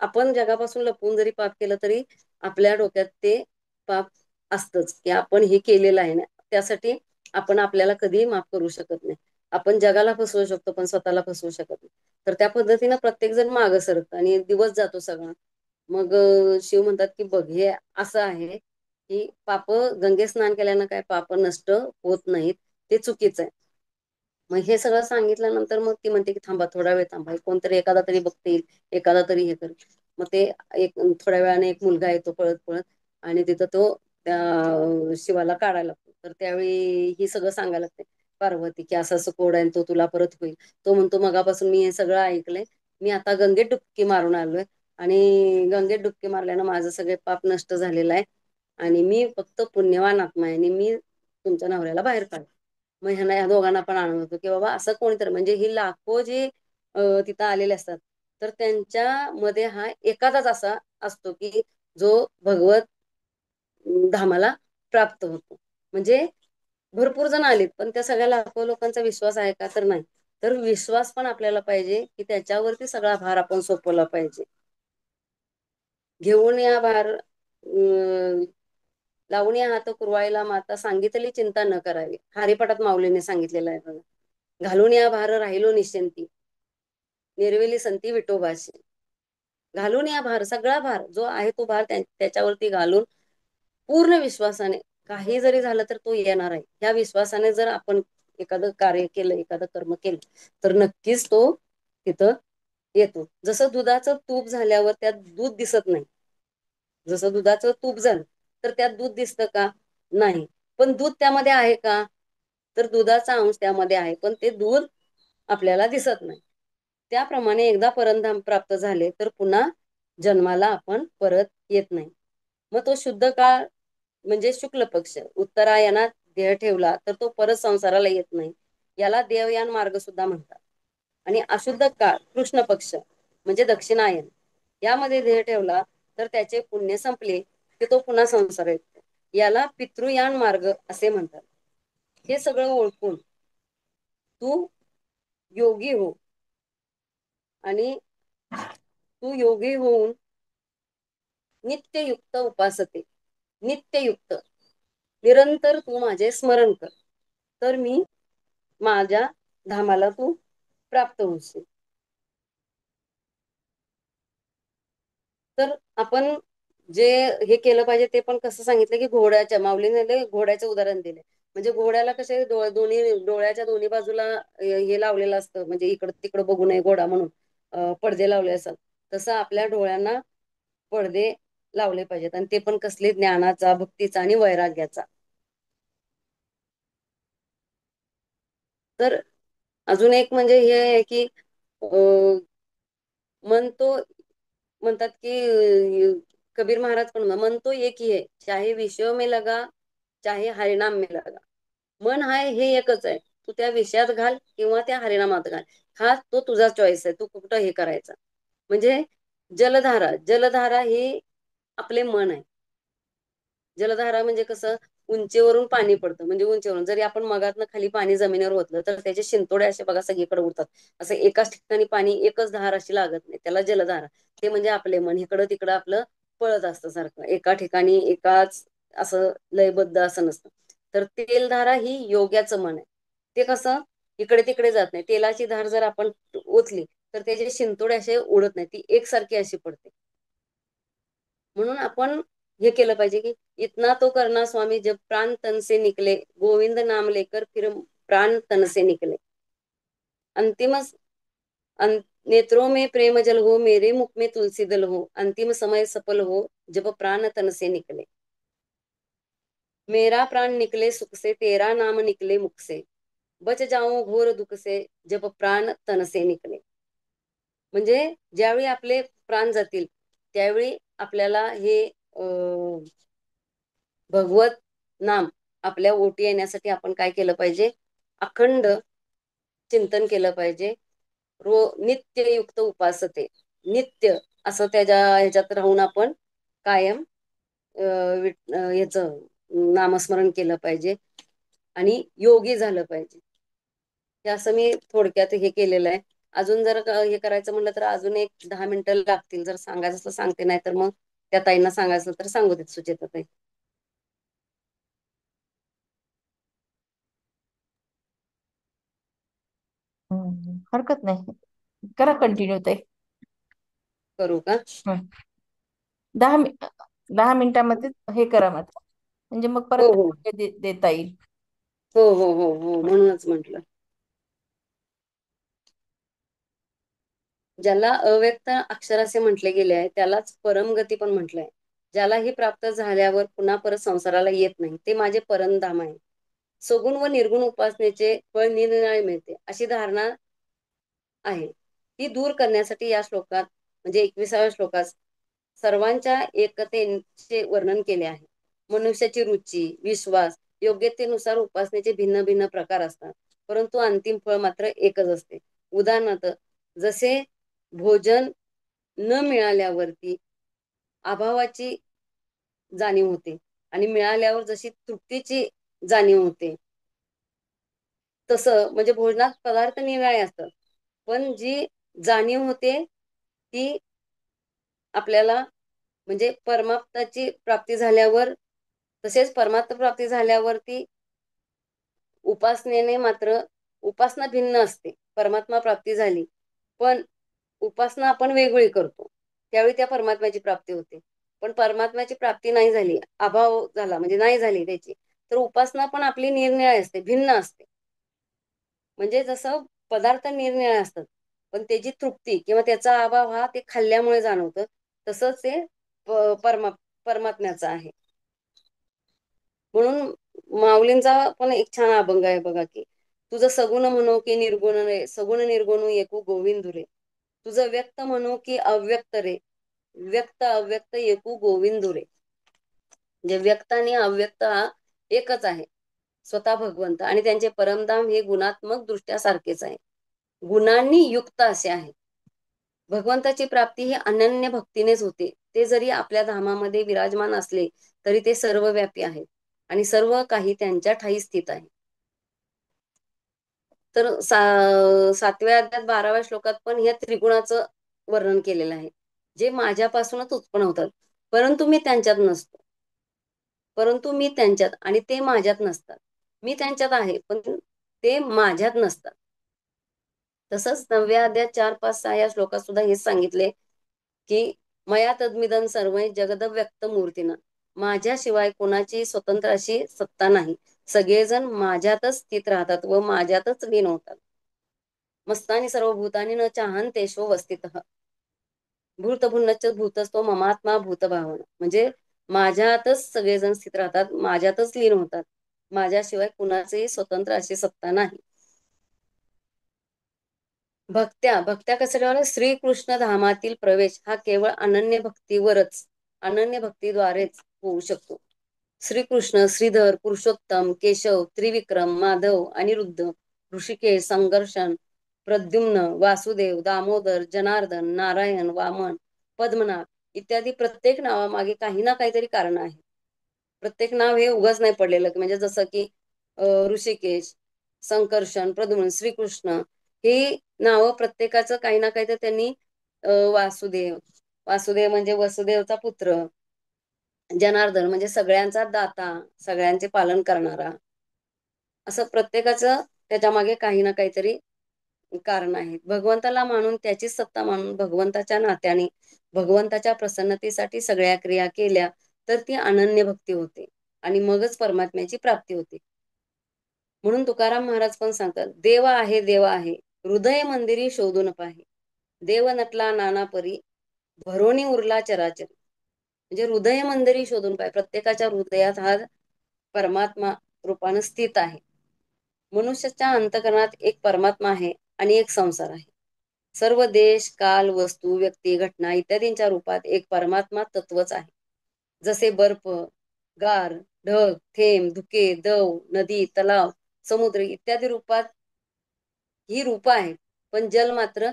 आपण जगापासून लपवून जरी पाप केलं तरी आपल्या डोक्यात ते पाप असतंच की आपण हे केलेलं आहे ना. त्यासाठी आपण आपल्याला कधीही माफ करू शकत नाही. आपण जगाला फसवू शकतो पण स्वतःला फसवू शकत नाही. तर त्या पद्धतीनं प्रत्येक जण मागं सरकतं आणि दिवस जातो सगळा. मग शिव म्हणतात की बघ हे असं आहे की पाप, गंगे स्नान केल्यानं काय पाप नष्ट होत नाहीत, ते चुकीचं आहे. मग हे सगळं सांगितल्यानंतर मग ती म्हणते की थांबा, थोडा वेळ थांबा, कोणतरी एखादा तरी बघतील, एखादा तरी हे कर. मग ते एक थोड्या वेळाने एक मुलगा येतो पळत पळत, आणि तिथं तो त्या शिवाला काढायला लागतो. तर त्यावेळी ही सगळं सांगायला लागते पार्वती की असं असं कोड आहे आणि तो तुला परत होईल. तो म्हणतो मगापासून मी हे सगळं ऐकलंय, मी आता गंगेत डुबकी मारून आलोय, आणि गंगेत डुबकी मारल्यानं माझं सगळे पाप नष्ट झालेलं आहे, आणि मी फक्त पुण्यवान आत्मा आहे, आणि मी तुमच्या नवऱ्याला बाहेर काढ. मग ह्यांना या दोघांना पण आनंद होतो की बाबा असं कोणीतरी, म्हणजे ही लाखो जे तिथं आलेले असतात, तर त्यांच्या मध्ये हा एखादाच असा असतो की जो भगवत धामाला प्राप्त होतो. म्हणजे भरपूर जण आलेत पण त्या सगळ्या लाखो लोकांचा विश्वास आहे का, तर नाही. तर विश्वास पण आपल्याला पाहिजे की त्याच्यावरती सगळा भार आपण सोपवला पाहिजे. घेऊन या भार लावून या हात कुरवायला माता, सांगितली चिंता न करावी. हरिपाठात माऊलीने सांगितलेलं आहे बघा. घालून या भार राहिलो निश्चिंती, निर्वेली संती विठोबाशी. घालून या भार, सगळा भार जो आहे तो भार त्याच्यावरती घालून पूर्ण विश्वासाने, काही जरी झालं तर तो येणार आहे ह्या विश्वासाने जर आपण एखादं कार्य केलं, एखादं कर्म केलं, तर नक्कीच तो तिथं येतो. जसं दुधाचं तूप झाल्यावर त्यात दूध दिसत नाही, जसं दुधाचं तूप झालं तर त्यात दूध दिसतं का, नाही. पण दूध त्यामध्ये आहे का, तर दुधाचा अंश त्यामध्ये आहे, पण ते दूध आपल्याला दिसत नाही. त्याप्रमाणे एकदा परमधाम प्राप्त झाले तर पुन्हा जन्माला आपण परत येत नाही. मग तो शुद्ध काळ म्हणजे शुक्ल पक्ष उत्तरायणात देह ठेवला तर तो परत संसाराला येत नाही, याला देवयान मार्ग सुद्धा म्हणतात. आणि अशुद्ध काळ कृष्ण पक्ष म्हणजे दक्षिणायन, यामध्ये देह ठेवला तर त्याचे पुण्य संपले की तो पुन्हा संसार येतो, याला पितृयान मार्ग असे म्हणतात. हे सगळं ओळखून तू योगी हो, आणि तू योगी होऊन नित्ययुक्त उपासते, नित्ययुक्त निरंतर तू माझे स्मरण कर, तर मी माझ्या धामाला तू प्राप्त होशील. तर आपण जे हे केलं पाहिजे ते पण कसं सांगितलं की घोड्याच्या, माऊलीने घोड्याचं उदाहरण दिले. म्हणजे घोड्याला कसे दोन्ही डोळ्याच्या दोन्ही बाजूला हे लावलेलं असतं, म्हणजे इकडं तिकडं बघू नये घोडा म्हणून पडदे लावले असतात. तसं आपल्या डोळ्यांना पडदे लावले पाहिजेत, आणि ते पण कसले, ज्ञानाचा, भक्तीचा आणि वैराग्याचा. तर अजून एक म्हणजे हे आहे की मन तो म्हणतात की कबीर महाराज पण मन तो एक ही है, चाहे विषयों में लगा चाहे हरिनाम में लगा. मन हाय हे एकच आहे, तू त्या विषयात घाल किंवा त्या हरिनामात घाल, हा तो तुझा चॉईस आहे, तू कुठं हे करायचा. म्हणजे जलधारा, जलधारा ही आपले मन आहे. जलधारा म्हणजे कसं, उंचीवरून पाणी पडतं, म्हणजे उंचीवरून जरी आपण मगातनं खाली पाणी जमिनीवर ओतलं तर त्याचे शिंतोडे असे बघा सगळीकडे उडतात. असं एकाच ठिकाणी पाणी एकच धार अशी लागत नाही, त्याला जलधारा. ते म्हणजे आपले मन इकडं तिकडं आपलं पळत असतं सारखं, एका ठिकाणी एकाच असं लयबद्ध असं नसतं. तर तेलधारा ही योग्याचं मन आहे. ते कसं इकडे तिकडे जात नाही. तेलाची धार जर आपण ओतली तर त्याचे शिंतोडे असे उडत नाही, ती एकसारखी अशी पडते. म्हणून आपण हे केलं पाहिजे की इतना तो करना स्वामी जब प्राण तन से निकले, गोविंद नाम लेकर फिर प्राण तन से निकले. अंतिम नेत्रों में प्रेम जल हो, मेरे मुख में तुलसी दल हो, अंतिम समय सफल हो जब प्राण तन से निकले. मेरा प्राण निकले सुख से, तेरा नाम निकले मुख से, बच जाऊं घोर दुख से जब प्राण तन से निकले. म्हणजे ज्यावेळी आपले प्राण जातील त्यावेळी आपल्याला हे भगवत नाम आपल्या ओटी येण्यासाठी आपण काय केलं पाहिजे, अखंड चिंतन केलं पाहिजे. नित्ययुक्त उपासते, नित्य असं त्याच्या ह्याच्यात राहून आपण कायम याचं नामस्मरण केलं पाहिजे आणि योगी झालं पाहिजे. हे असं मी थोडक्यात हे केलेलं आहे. अजून जर हे करायचं म्हणलं तर अजून एक 10 मिनिटं लागतील. जर सांगायचं तर सांगते, नाही तर मग त्या ताईंना सांगायचं तर सांगू देत, सुचेता ताई.
हरकत नाही, करा कंटिन्यू ते.
करू का?
10 मिनिटामध्ये हे करा मात्र, म्हणजे मग
हो
परत
हो
देता येईल.
हो हो हो हो, म्हणूनच म्हटलं. ज्याला अव्यक्त अक्षर असे म्हटले गेले आहे त्यालाच परमगती पण म्हटलंय. ज्याला ही प्राप्त झाल्यावर पुन्हा परत संसाराला येत नाही ते माझे परमधाम आहे. सगुण व निर्गुण उपासनेचे फळ निरनिराळे मिळते अशी धारणा आहे. ती दूर करण्यासाठी या श्लोकात म्हणजे 21व्या श्लोकात सर्वांच्या एकतेचे वर्णन केले आहे. मनुष्याची रुची, विश्वास, योग्यतेनुसार उपासनेचे भिन्न भिन्न प्रकार असतात, परंतु अंतिम फळ मात्र एकच असते. उदाहरणार्थ, जसे भोजन न मिळाल्यावरती अभावाची जाणीव होते आणि मिळाल्यावर जशी तृप्तीची जाणीव होते, तसं म्हणजे भोजनात पदार्थ निराळे असतात, पण जी जाणीव होते ती आपल्याला म्हणजे परमात्माची प्राप्ती झाल्यावर, तसेच परमात्मा प्राप्ती झाल्यावरती उपासनेने मात्र उपासना भिन्न असते. परमात्मा प्राप्ती झाली पण उपासना आपण वेगळी करतो, त्यावेळी त्या परमात्म्याची प्राप्ती होते. पण परमात्म्याची प्राप्ती नाही झाली, अभाव झाला म्हणजे नाही झाली त्याची, तर उपासना पण आपली निरनिराळी असते, भिन्न असते. म्हणजे जसं पदार्थ निरनिराळे असतात पण त्याची तृप्ती किंवा त्याचा अभाव हा ते खाल्ल्यामुळे जाणवतं, तसंच ते परमा परमात्म्याचं आहे. म्हणून माऊलींचा पण एक छान अभंग आहे बघा की, तुझं सगुण म्हणो की निर्गुण रे, सगुण निर्गुण एकू गोविंद रे, तुझं व्यक्त म्हणो की अव्यक्त रे, व्यक्त अव्यक्त एकू गोविंद रे. म्हणजे व्यक्त आणि अव्यक्त हा एकच आहे, स्वतः भगवंत, आणि त्यांचे परमधाम हे गुणात्मक दृष्ट्या सारखेच आहे, गुणांनी युक्त असे आहे. भगवंताची प्राप्ती ही अनन्य भक्तीनेच होते. ते जरी आपल्या धामामध्ये विराजमान असले तरी ते सर्वव्यापी आहेत आणि सर्व काही त्यांच्या ठायी स्थित आहे. तर 7व्या अध्यायात 12व्या श्लोकात पण ह्या त्रिगुणाचं वर्णन केलेलं आहे, जे माझ्यापासूनच उत्पन्न होतात, परंतु मी त्यांच्यात नसतो. परंतु मी त्यांच्यात आणि ते माझ्यात नसतात. मी त्यांच्यात आहे पण ते माझ्यात नसतात. तसंच 9व्या अध्यायात 4, 5, 6 या श्लोकात सुद्धा हेच सांगितले की मया तद्मिदं सर्व जगद व्यक्त मूर्तीनं, माझ्याशिवाय कोणाची स्वतंत्र अशी सत्ता नाही, सगळेजण माझ्यातच स्थित राहतात व माझ्यातच लीन होतात. मस्तानी सर्वभूतानी न चाहन्तेषु वस्थितः, भूतभुन्नच्च भूतस्थो ममात्मा भूतभावन. म्हणजे माझ्यातच सगळेजण स्थित राहतात, माझ्यातच लीन होतात, माझ्याशिवाय कुणाचीही स्वतंत्र अशी सत्ता नाही. भक्त्या कसं ठेवलं, श्रीकृष्ण धामातील प्रवेश हा केवळ अनन्य भक्तीद्वारेच होऊ शकतो. श्रीकृष्ण, श्रीधर, पुरुषोत्तम, केशव, त्रिविक्रम, माधव, अनिरुद्ध, ऋषिकेश, संघर्षण, प्रद्युम्न, वासुदेव, दामोदर, जनार्दन, नारायण, वामन, पद्मनाभ इत्यादी प्रत्येक नावामागे काही ना काहीतरी कारण आहे. प्रत्येक नाव हे उगाच नाही पडलेलं, म्हणजे जसं की ऋषिकेश, संकर्षण, प्रद्युम्न, श्रीकृष्ण, ही नावं प्रत्येकाचं काही ना काहीतरी त्यांनी वासुदेव, वासुदेव म्हणजे वसुदेवचा पुत्र, जनार्दन म्हणजे सगळ्यांचा दाता, सगळ्यांचे पालन करणारा, असं प्रत्येकाचं त्याच्या मागे काही ना काहीतरी कारण आहे. भगवंताला मानून, त्याची सत्ता मानून, भगवंताच्या नात्याने, भगवंताच्या प्रसन्नतेसाठी सगळ्या क्रिया केल्या तर ती अनन्य भक्ती होते आणि मगच परमात्म्याची प्राप्ती होते. म्हणून तुकाराम महाराज पण सांगतात, देव आहे, देव आहे, हृदय मंदिरी शोधून पाहे, देव नटला नाना परी, भरोणी उरला चराचर. म्हणजे हृदय मंदिरी शोधून पाहे, प्रत्येकाच्या हृदयात हा परमात्मा रूपानं स्थित आहे. मनुष्याच्या अंतःकरणात एक परमात्मा आहे आणि एक संसार आहे. सर्व देश, काल, वस्तू, व्यक्ती, घटना इत्यादींच्या रूपात एक परमात्मा तत्वच आहे. जसे बर्फ, गार, ढग, थेंब, धुके, दव, नदी, तलाव, समुद्र इत्यादी रूपात ही रूप आहेत, पण जल मात्र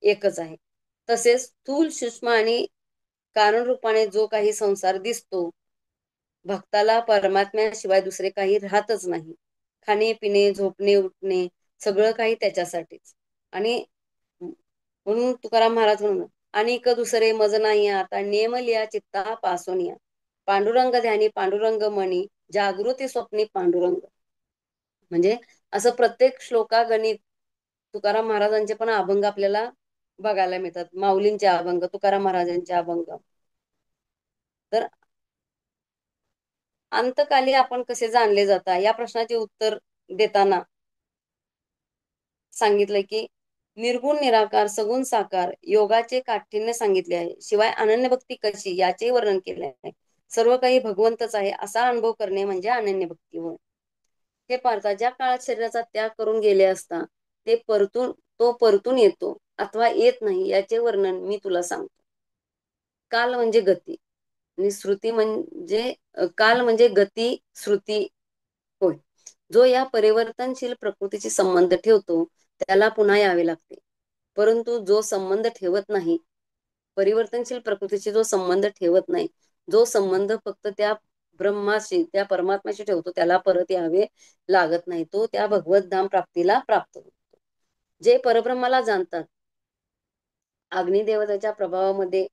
एकच आहे. तसेच स्थूल, सूक्ष्म आणि कारण रूपाने जो काही संसार दिसतो, भक्ताला परमात्म्याशिवाय दुसरे काही राहतच नाही. खाणे, पिणे, झोपणे, उठणे सगळं काही त्याच्यासाठीच. आणि म्हणून तुकाराम महाराज म्हणून, अनेक दुसरे मज नाही आता, नेम लिया चित्ता पासून या, पांडुरंग ध्यानी पांडुरंग मणी, जागृती स्वप्नी पांडुरंग. म्हणजे असं प्रत्येक श्लोकागणित तुकाराम महाराजांचे पण अभंग आपल्याला बघायला मिळतात. माऊलींचे अभंग, तुकाराम महाराजांचे अभंग. तर अंतकाली आपण कसे जाणले जाता या प्रश्नाचे उत्तर देताना सांगितलंय की निर्गुण निराकार सगुण साकार योगाचे काठीण्य सांगितले आहे. शिवाय अनन्य भक्ती कशी याचे वर्णन केले आहे. सर्व काही भगवंतच आहे असा अनुभव करणे म्हणजे अनन्य भक्ती होय. हे पाहता ज्या काळात शरीराचा त्याग करून गेले असता तो परतून येतो अथवा येत नाही याचे वर्णन मी तुला सांगतो. काल म्हणजे गती आणि श्रुती म्हणजे काल म्हणजे गती श्रुती होय. जो या परिवर्तनशील प्रकृतीशी संबंध ठेवतो त्याला पुन्हा यावे लागते. परंतु जो संबंध ठेवत नाही, परिवर्तनशील प्रकृतीशी जो संबंध ठेवत नाही, जो संबंध फक्त त्या ब्रह्माशी, त्या परमात्म्याशी ठेवतो त्याला परत यावे लागत नाही. तो त्या भगवत धाम प्राप्तीला प्राप्त होतो. जे परब्रह्माला जाणतात, अग्निदेवतेच्या प्रभावामध्ये,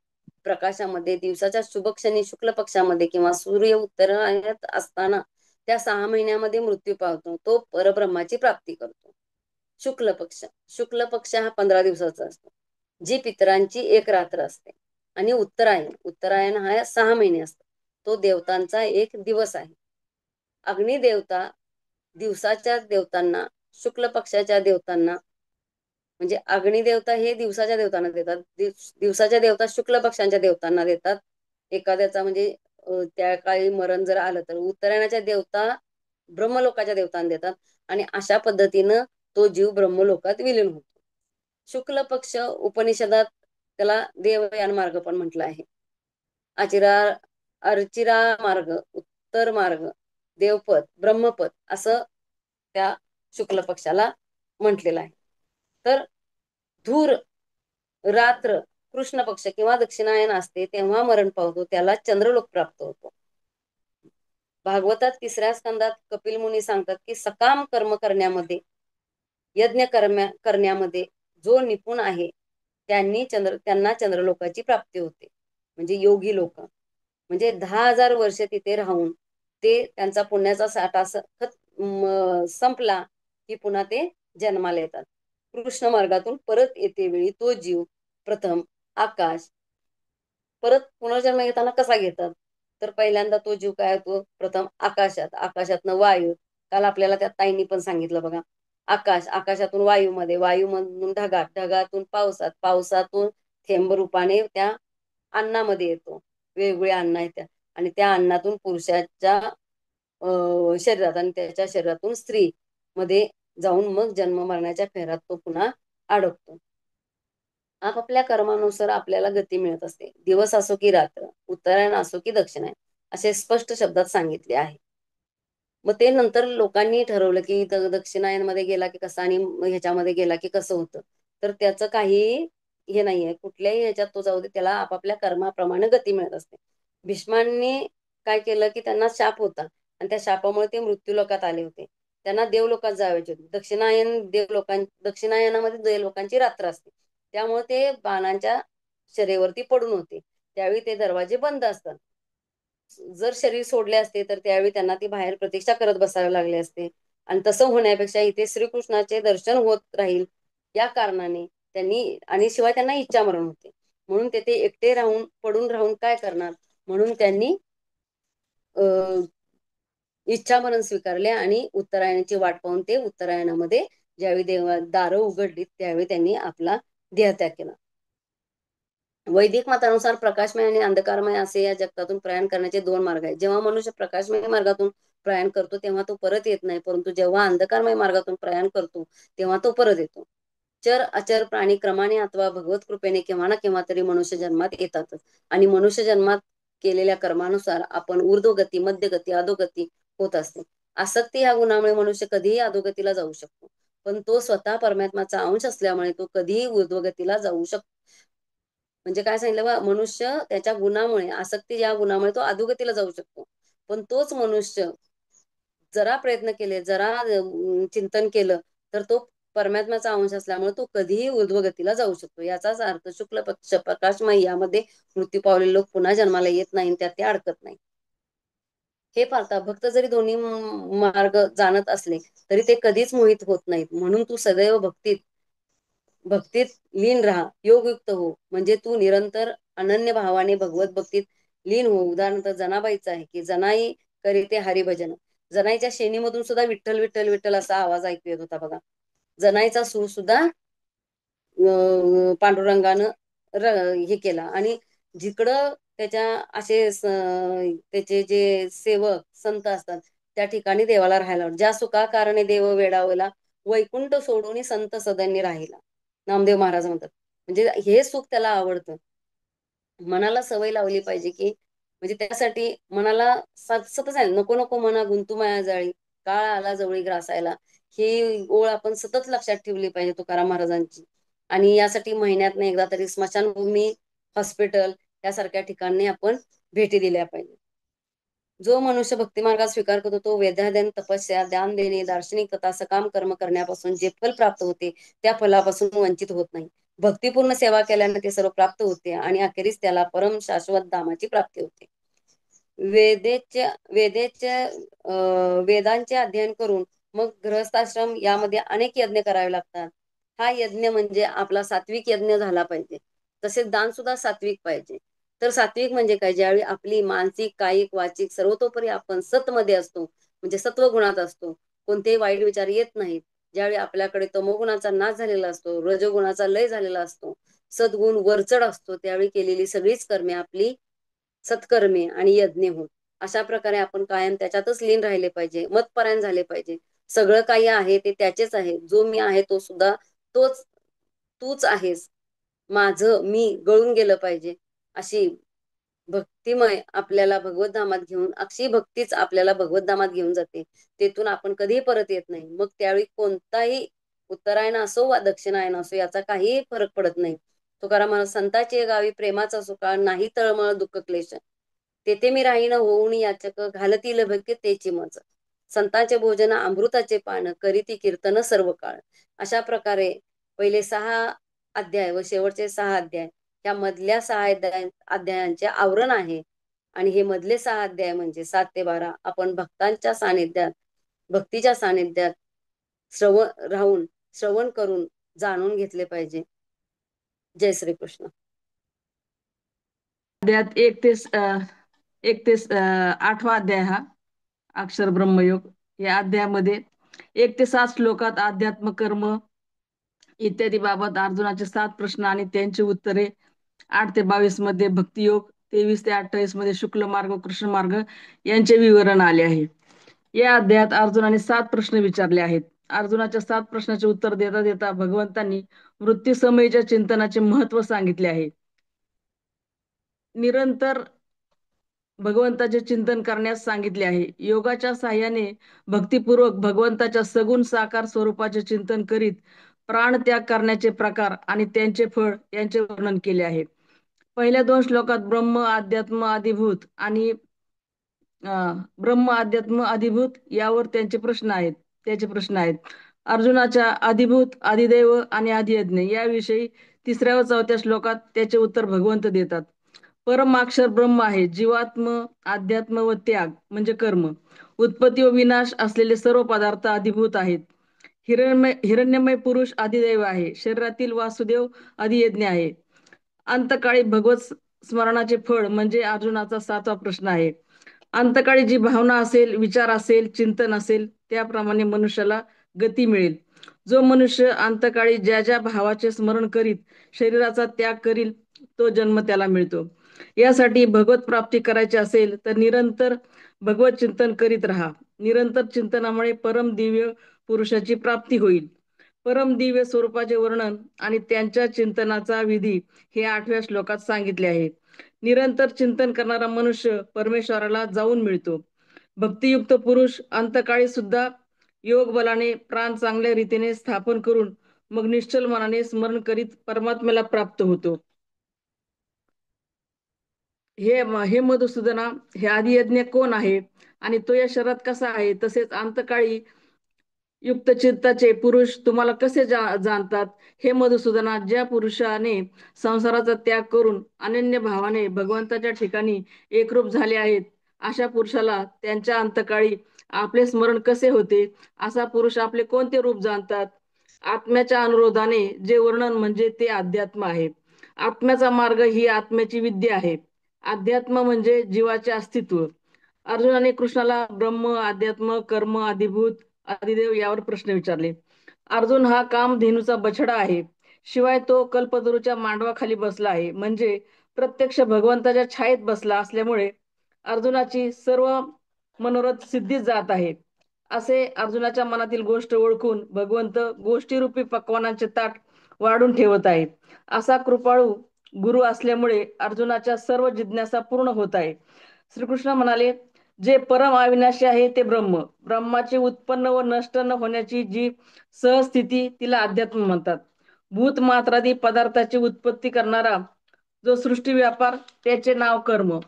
प्रकाशामध्ये, दिवसाच्या शुभ क्षणी शुक्ल पक्षामध्ये किंवा सूर्य उत्तरायणात असताना त्या 6 महिन्यामध्ये मृत्यू पावतो, तो परब्रह्माची प्राप्ती करतो. शुक्ल पक्ष, शुक्ल पक्ष हा 15 दिवसाचा असतो, जी पितरांची एक रात्र असते. आणि उत्तरायण, उत्तरायण हा 6 महिने असतो, तो देवतांचा एक दिवस आहे. अग्निदेवता दिवसाच्या देवतांना, शुक्ल पक्षाच्या देवतांना, म्हणजे अग्निदेवता हे दिवसाच्या देवतांना देतात, दिवसाच्या देवता शुक्ल पक्षांच्या देवतांना देतात. एखाद्याचा म्हणजे त्या काळी मरण जर आलं तर उत्तरायणाच्या देवता ब्रह्मलोकाच्या देवतांना देतात आणि अशा पद्धतीनं तो जीव ब्रह्मलोकात विलीन होतो. शुक्ल पक्ष उपनिषदात त्याला देवयान मार्ग पण म्हटलं आहे. अचिरा अर्चिरा मार्ग, उत्तर मार्ग, देवपद, ब्रह्मपद असं त्या शुक्ल पक्षाला म्हटलेलं आहे. तर धूर रात्र कृष्ण पक्ष किंवा दक्षिणायन असते तेव्हा मरण पावतो त्याला चंद्रलोक प्राप्त होतो. भागवतात 3ऱ्या स्कंदात कपिल मुनी सांगतात की सकाम कर्म करण्यामध्ये, यज्ञ करण्यामध्ये जो निपुण आहे त्यांना चंद्रलोकाची प्राप्ती होते. म्हणजे योगी लोक म्हणजे 10,000 वर्ष तिथे राहून ते त्यांचा पुण्याचा साठा संपला की पुन्हा ते जन्माला येतात. कृष्ण मार्गातून परत येते वेळी तो जीव प्रथम आकाश, परत पुनर्जन्म घेताना कसा घेतात, तर पहिल्यांदा तो जीव काय होतो, प्रथम आकाशात, आकाशातनं वायू, काल आपल्याला त्या ताईंनी पण सांगितलं बघा, आकाशातून वायूमध्ये, वायूमधून ढगात, ढगातून पावसात, पावसातून थेंब रूपाने त्या अन्नामध्ये येतो. वेगवेगळ्या अन्न आहेत त्या, आणि त्या अन्नातून पुरुषाच्या शरीरात आणि त्याच्या शरीरातून स्त्री मध्ये जाऊन मग जन्म मरणाच्या फेऱ्यात तो पुन्हा अडकतो. आपापल्या कर्मानुसार आपल्याला गती मिळत असते. दिवस असो की रात्र, उत्तरायण असो की दक्षिणायन, असे स्पष्ट शब्दात सांगितले आहे. मग ते नंतर लोकांनी ठरवलं की दक्षिणायनमध्ये गेला की कसं आणि ह्याच्यामध्ये गेला की कसं होतं. तर त्याचं काही हे नाहीये, कुठल्याही ह्याच्यात तो जाऊ दे, त्याला आपापल्या कर्माप्रमाणे गती मिळत असते. भीष्मांनी काय केलं की त्यांना शाप होता आणि त्या शापामुळे ते मृत्यूलोकात आले होते. त्यांना देवलोकात जायचे होते. दक्षिणायनामध्ये देवलोकांची रात्र असते, त्यामुळे ते बाणांच्या शरीरावरती पडून होते. त्यावेळी ते दरवाजे बंद असतात. जर शरीर सोडले असते तर त्यावेळी त्यांना ती बाहेर प्रतीक्षा करत बसावे लागले असते. आणि तसं होण्यापेक्षा इथे श्रीकृष्णाचे दर्शन होत राहील या कारणाने त्यांनी, आणि शिवाय त्यांना इच्छा मरण होते म्हणून ते एकटे राहून पडून राहून काय करणार, म्हणून त्यांनी अ इच्छामरण स्वीकारले आणि उत्तरायणाची वाट पाहून ते उत्तरायणामध्ये ज्यावेळी दारं उघडली त्यावेळी त्यांनी आपला देहत्याग केला. वैदिक मतानुसार प्रकाशमय आणि अंधकारमय असे या जगतातून प्रयाण करण्याचे दोन मार्ग आहेत. जेव्हा मनुष्य प्रकाशमय मार्गातून प्रयाण करतो तेव्हा तो परत येत नाही, परंतु जेव्हा अंधकारमय मार्गातून प्रयाण करतो तेव्हा तो परत येतो. चर अचर प्राणी क्रमाने अथवा भगवत कृपेने केव्हा ना केव्हा तरी मनुष्य जन्मात येतातच, आणि मनुष्य जन्मात केलेल्या कर्मानुसार आपण ऊर्ध्वगती, मध्यगती, अधोगती होत असते. आसक्ती या गुणामुळे मनुष्य कधीही अधोगतीला जाऊ शकतो, पण तो स्वतः परमात्म्याचा अंश असल्यामुळे तो कधीही ऊर्ध्वगतीला जाऊ शकतो. म्हणजे काय सांगितलं बा, मनुष्य त्याच्या गुणामुळे, आसक्ती या गुणामुळे तो अधोगतीला जाऊ शकतो, पण तोच मनुष्य जरा प्रयत्न केले, जरा चिंतन केलं तर तो परमात्म्याचा अंश असल्यामुळे तो कधीही ऊर्ध्वगतीला जाऊ शकतो. याचाच अर्थ शुक्ल पक्ष प्रकाशमय यामध्ये मृत्यू पावलेले लोक पुन्हा जन्माला येत नाही, त्यात ते अडकत नाही. हे पाहता भक्त जरी दोन्ही मार्ग जाणत असले तरी ते कधीच मोहित होत नाहीत. म्हणून तू सदैव भक्तीत लीन राहा, योगयुक्त हो, म्हणजे तू निरंतर अनन्य भावाने भगवत भक्तीत लीन हो. उदाहरणार्थ जनाबाईचं आहे की जनाई करीते हरिभजन. जनाईच्या शेणीमधून सुद्धा विठ्ठल विठ्ठल विठ्ठल असा आवाज ऐकू येत होता बघा. जनाईचा सूर सुद्धा पांडुरंगानं हे केला, आणि जिकडं त्याच्या असे त्याचे जे सेवक संत असतात त्या ठिकाणी देवाला राहायला आवडतं. ज्या सुखा कारणे देव वेडावला, वैकुंठ सोडून संत सदनी राहिला, नामदेव महाराज म्हणतात. म्हणजे हे सुख त्याला आवडतं. मनाला सवय लावली पाहिजे की, म्हणजे त्यासाठी मनाला सतत आहे, नको नको मना गुंतू माया जाळी, काळ आला जवळी ग्रासायला, ही ओळ आपण सतत लक्षात ठेवली पाहिजे तुकाराम महाराजांची. आणि यासाठी महिन्यातनं एकदा तरी स्मशानभूमी, हॉस्पिटल यासारख्या ठिकाणी आपण भेटी दिल्या पाहिजे. जो मनुष्य भक्तिमार्गात स्वीकार करतो तो वेदाध्ययन, तपस्या, दान देणे, दार्शनिक तथा सकाम कर्म करण्यापासून जे फल प्राप्त होते त्या फलापासून वंचित होत नाही. भक्तिपूर्ण सेवा केल्याने ते सर्व प्राप्त होते आणि अखेरीस त्याला परम शाश्वत धामाची प्राप्ती होते. वेदांचे अध्ययन करून मग गृहस्थाश्रम यामध्ये अनेक यज्ञ करावे लागतात. हा यज्ञ म्हणजे आपला सात्विक यज्ञ झाला पाहिजे. तसेच दान सुद्धा सात्विक पाहिजे. तर सात्विक म्हणजे काय, ज्यावेळी आपली मानसिक, कायिक, वाचिक सर्वतोपरी आपण सतमध्ये असतो, म्हणजे सत्व गुणात असतो, कोणतेही वाईट विचार येत नाहीत, ज्यावेळी आपल्याकडे तमोगुणाचा नाश झालेला असतो, रजोगुणाचा लय झालेला असतो, सद्गुण वरचढ असतो, त्यावेळी केलेली सगळीच कर्मे आपली सत्कर्मे आणि यज्ञ होत. अशा प्रकारे आपण कायम त्याच्यातच लीन राहिले पाहिजे, मतपरायण झाले पाहिजे. सगळं काही आहे ते त्याचेच आहे, जो मी आहे तो सुद्धा तोच, तूच आहेस, माझं मी गळून गेलं पाहिजे. अशी भक्तिमय आपल्याला भगवत धामात घेऊन, अक्षी भक्तीच आपल्याला भगवत धामात घेऊन जाते. तेथून आपण कधीही परत येत नाही. मग त्यावेळी कोणताही उत्तरायण असो वा दक्षिणायन असो याचा काहीही फरक पडत नाही. तुकाराम महाराज, संताची गावी प्रेमाचा सुकाळ, नाही तळमळ दुःख क्लेश, तेथे मी राहीन होऊन याचक, घालतील भक्य तेची मज, संतांचे भोजन अमृताचे पान, करीती कीर्तन सर्व काळ. अशा प्रकारे पहिले 6 अध्याय व शेवटचे 6 अध्याय या मधल्या 6 अध्यायांचे आवरण आहे. आणि हे मधले 6 अध्याय म्हणजे 7 ते 12 आपण भक्तांच्या सानिध्यात, भक्तीच्या सानिध्यात श्रवण करून जाणून घेतले पाहिजे. जय श्री कृष्ण.
अध्यायात 1 ते 8 अध्याय हा अक्षर ब्रह्मयोग. या अध्यायामध्ये 1 ते 7 श्लोकात अध्यात्म कर्म इत्यादी बाबत अर्जुनाचे 7 प्रश्न आणि त्यांची उत्तरे, 8 ते 22 मध्ये भक्तियोग, 23 ते 28 मध्ये शुक्ल मार्ग कृष्ण मार्ग यांचे विवरण आले आहे. या अध्यायात अर्जुनाने 7 प्रश्न विचारले आहेत. अर्जुनाच्या 7 प्रश्नाचे उत्तर देता देता भगवंतांनी मृत्यू समयीच्या चिंतनाचे महत्व सांगितले आहे. निरंतर भगवंताचे चिंतन करण्यास सांगितले आहे. योगाच्या साहाय्याने भक्तिपूर्वक भगवंताच्या सगुण साकार स्वरूपाचे चिंतन करीत प्राणत्याग करण्याचे प्रकार आणि त्यांचे फळ यांचे वर्णन केले आहे. पहिल्या 2 श्लोकात ब्रह्म अध्यात्म अधिभूत आणि ब्रह्म अध्यात्म अधिभूत यावर त्याचे प्रश्न आहेत. अर्जुनाच्या अधिभूत, अधिदैव आणि अधियज्ञ याविषयी 3 व 4 श्लोकात त्याचे उत्तर भगवंत देतात. परमाक्षर ब्रह्म आहे. जीवात्म, अध्यात्म व त्याग म्हणजे कर्म. उत्पत्ती व विनाश असलेले सर्व पदार्थ आधिभूत आहेत. हिरण्यमय पुरुष आदिदैव आहे. शरीरातील वासुदेव आदियज्ञ आहे. अंतकाळी भगवत स्मरणाचे फळ म्हणजे अर्जुनाचा 7वा प्रश्न आहे. अंतकाळी जी भावना असेल, विचार असेल, चिंतन असेल, त्याप्रमाणे मनुष्याला गती मिळेल. जो मनुष्य अंतकाळी ज्या ज्या भावाचे स्मरण करीत शरीराचा त्याग करील, तो जन्म त्याला मिळतो. यासाठी भगवत प्राप्ती करायची असेल तर निरंतर भगवत चिंतन करीत राहा. निरंतर चिंतनामुळे परम दिव्य पुरुषाची प्राप्ती होईल. परम दिव्य स्वरूपाचे वर्णन आणि त्यांच्या चिंतनाचा विधी हे 8व्या श्लोकात सांगितले आहे. निरंतर चिंतन करणारा मनुष्य परमेश्वराला जाऊन मिळतो. भक्तियुक्त पुरुष अंतकाळी सुद्धा योग बलाने प्राण चांगल्या रीतीने स्थापन करून मग निश्चल मनाने स्मरण करीत परमात्म्याला प्राप्त होतो. हे मधुसूदना, हे आदियज्ञ कोण आहे आणि तो या शरीरात कसा आहे? तसेच अंतकाळी युक्त चित्ताचे पुरुष तुम्हाला कसे जाणतात? हे मधुसूदना, ज्या पुरुषाने संसाराचा त्याग करून अनन्य भावाने भगवंताच्या ठिकाणी एकरूप झाले आहेत, अशा पुरुषाला त्यांच्या अंतकाळी आपले स्मरण कसे होते? असा पुरुष आपले कोणते रूप जाणतात? आत्म्याच्या अनुरोधाने जे वर्णन म्हणजे ते अध्यात्म आहे. आत्म्याचा मार्ग ही आत्म्याची विद्या आहे. अध्यात्म म्हणजे जीवाचे अस्तित्व. अर्जुनाने कृष्णाला ब्रह्म, अध्यात्म, कर्म, अधिभूत, आदिदेव यावर प्रश्न विचारले. अर्जुन हा कामधेनूचा बछडा आहे. शिवाय तो कल्पतरूच्या मांडवाखाली बसला आहे, म्हणजे प्रत्यक्ष भगवंताच्या छायेत बसला असल्यामुळे अर्जुनाची सर्व मनोरथ सिद्धीच जात आहे. असे अर्जुनाच्या मनातील गोष्ट ओळखून भगवंत गोष्टीरूपी पक्वानांचे ताट वाढून ठेवत आहेत. असा कृपाळू गुरु असल्यामुळे अर्जुनाच्या सर्व जिज्ञासा पूर्ण होत आहे. श्रीकृष्ण म्हणाले, जे परम अविनाशी आहे ते ब्रह्म. ब्रह्माची उत्पन्न व नष्ट न होण्याची जी सहस्थिती तिला अध्यात्म म्हणतात. भूत मात्रादी पदार्थाची उत्पत्ती करणारा जो सृष्टी व्यापार त्याचे नाव कर्म.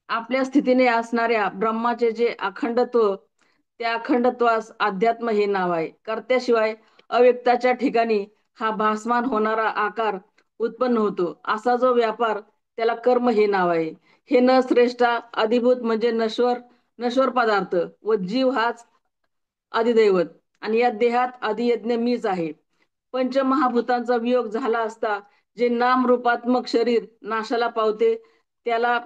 आपल्या स्थितीने असणाऱ्या ब्रह्माचे जे अखंडत्व, त्या अखंडत्वास अध्यात्म हे नाव आहे. कर्त्याशिवाय अव्यक्ताच्या ठिकाणी हा भासमान होणारा आकार उत्पन्न होतो. असा जो व्यापार त्याला कर्म हे नाव आहे. हे न श्रेष्ठा अधिभूत म्हणजे नश्वर पदार्थ व जीव हाच अधिदैवत आणि या देहात अधियज्ञ मीच आहे. पंचमहाभूतांचा वियोग झाला असता जे नामरूपात्मक शरीर नाशाला पावते त्याला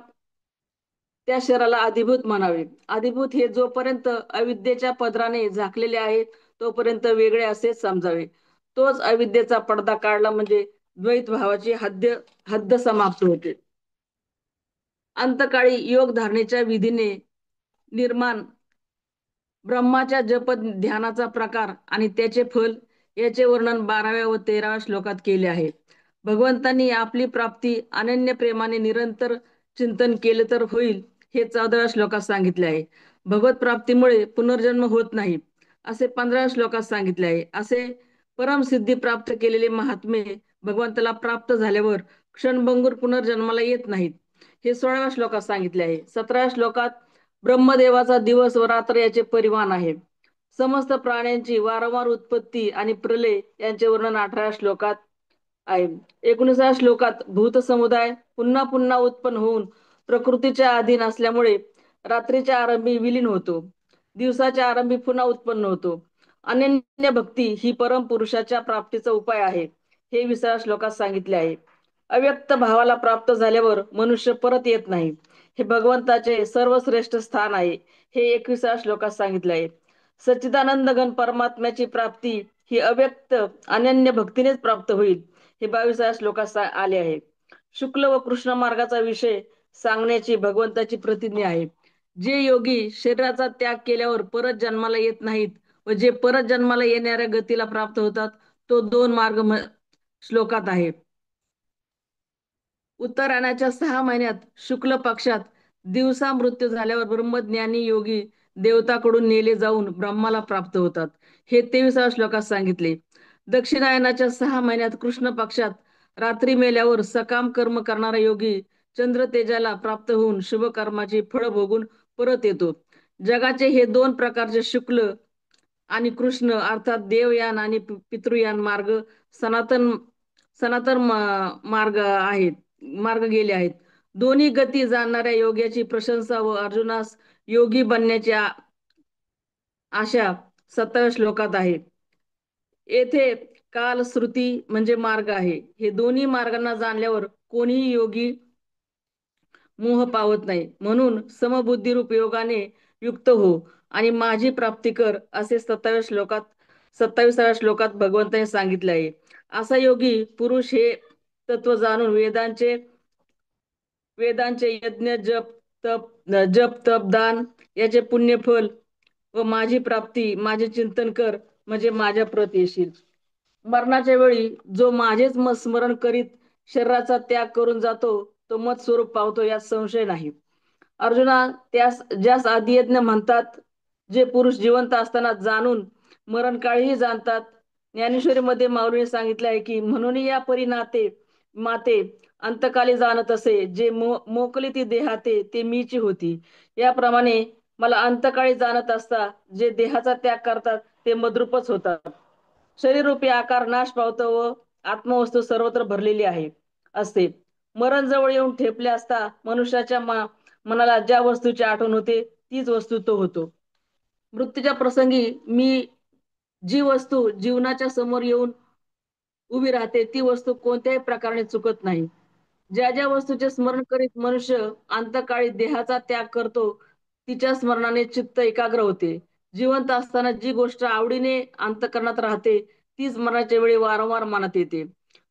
त्या शरीराला अधिभूत म्हणावे. अधिभूत हे जोपर्यंत अविद्येच्या पदराने झाकलेले आहे तोपर्यंत वेगळे असे समजावे. तोच अविद्येचा पडदा काढला म्हणजे द्वैत भावाची हद्द समाप्त होते. अंतकाळी योग धारणेच्या विधीने निर्माण ब्रह्माच्या जप ध्यानाचा प्रकार आणि त्याचे फल याचे वर्णन 12व्या व 13व्या श्लोकात केले आहे. भगवंतांनी आपली प्राप्ती अनन्य प्रेमाने निरंतर चिंतन केले तर होईल हे 14व्या श्लोकात सांगितले आहे. भगवत प्राप्तीमुळे पुनर्जन्म होत नाही असे 15व्या श्लोकात सांगितले आहे. असे परमसिद्धी प्राप्त केलेले महात्मे भगवंताला प्राप्त झाल्यावर क्षणभंगूर पुनर्जन्माला येत नाहीत हे 16व्या श्लोकात सांगितले आहे. 17व्या श्लोकात ब्रह्मदेवाचा दिवस व रात्र याचे परिमाण आहे. समस्त प्राण्यांची वारंवार उत्पत्ती आणि प्रलय यांचे वर्णन 18व्या श्लोकात आहे. 19व्या श्लोकात भूत समुदाय पुन्हा पुन्हा उत्पन्न होऊन प्रकृतीच्या अधीन असल्यामुळे रात्रीच्या आरंभी विलीन होतो, दिवसाच्या आरंभी पुन्हा उत्पन्न होतो. अनन्य भक्ती ही परम पुरुषाच्या प्राप्तीचा उपाय आहे हे 20व्या श्लोकात सांगितले आहे. अव्यक्त भावाला प्राप्त झाल्यावर मनुष्य परत येत नाही हे भगवंताचे सर्वश्रेष्ठ स्थान आहे हे 21व्या श्लोकात सांगितले आहे. सच्चिदानंद घन परमात्म्याची प्राप्ती ही अव्यक्त अनन्य भक्तीनेच प्राप्त होईल हे 22व्या श्लोकात आले आहे. शुक्ल व कृष्ण मार्गाचा विषय सांगण्याची भगवंताची प्रतिज्ञा आहे. जे योगी शरीराचा त्याग केल्यावर परत जन्माला येत नाहीत व जे परत जन्माला येणाऱ्या गतीला प्राप्त होतात तो 2 मार्ग श्लोकात आहे. उत्तरायणाच्या 6 महिन्यात शुक्ल पक्षात दिवसा मृत्यू झाल्यावर ब्रह्मज्ञानी योगी देवताकडून नेले जाऊन ब्रह्माला प्राप्त होतात हे 23व्या श्लोकात सांगितले. दक्षिणायनाच्या 6 महिन्यात कृष्ण पक्षात रात्री मेल्यावर सकाम कर्म करणारा योगी चंद्र तेजाला प्राप्त होऊन शुभ कर्माची फळ भोगून परत येतो. जगाचे हे 2 प्रकारचे शुक्ल आणि कृष्ण अर्थात देवयान आणि पितृयान मार्ग सनातन मार्ग आहेत. मार्ग गेले आहेत. दोन्ही गती जाणणाऱ्या योग्याची प्रशंसा व अर्जुनास योगी बनण्याची आशा 27 श्लोकात आहे. येथे काल श्रुती म्हणजे मार्ग आहे. हे दोन्ही मार्गांना जाणल्यावर कोणीही योगी मोह पावत नाही. म्हणून समबुद्धिरूप योगाने युक्त हो आणि माझी प्राप्ती कर, असे 27व्या श्लोकात भगवंताने सांगितले आहे. असा योगी पुरुष हे तत्व जाणून वेदांचे यज्ञ जप तप दान याचे पुण्यफल व माझी प्राप्ती माझे चिंतन कर, म्हणजे माझ्या प्रत येशील. मरणाच्या वेळी जो माझेच मत स्मरण करीत शरीराचा त्याग करून जातो तो मत स्वरूप पावतो, यात संशय नाही. अर्जुना, ज्यास आदियज्ञ म्हणतात, जे पुरुष जिवंत असताना जाणून मरण काळीही जाणतात. ज्ञानेश्वरीमध्ये माऊलीने सांगितले आहे की, म्हणून या परी माते अंतकाली जाणत असे, जे मोकली ती देहाते ते मीची होती. याप्रमाणे मला अंतकाळी जाणत असता जे देहाचा त्याग करतात ते मद्रूपच होतात. शरीररूपी आकार नाश पावतो व आत्मवस्तू सर्वत्र भरलेली असते. मरण जवळ येऊन ठेपले असता मनुष्याच्या मनाला ज्या वस्तूची आठवण होते तीच वस्तू तो होतो. मृत्यूच्या प्रसंगी जी वस्तू जीवनाच्या समोर येऊन उभी राहते ती वस्तू कोणत्याही प्रकारे चुकत नाही. ज्या ज्या वस्तूचे स्मरण करीत मनुष्य अंतकाळी देहाचा त्याग करतो तिच्या स्मरणाने चित्त एकाग्र होते. जिवंत असताना जी गोष्ट आवडीने अंतकरणात राहते तीच मरणाच्या वेळी वारंवार मनात येते.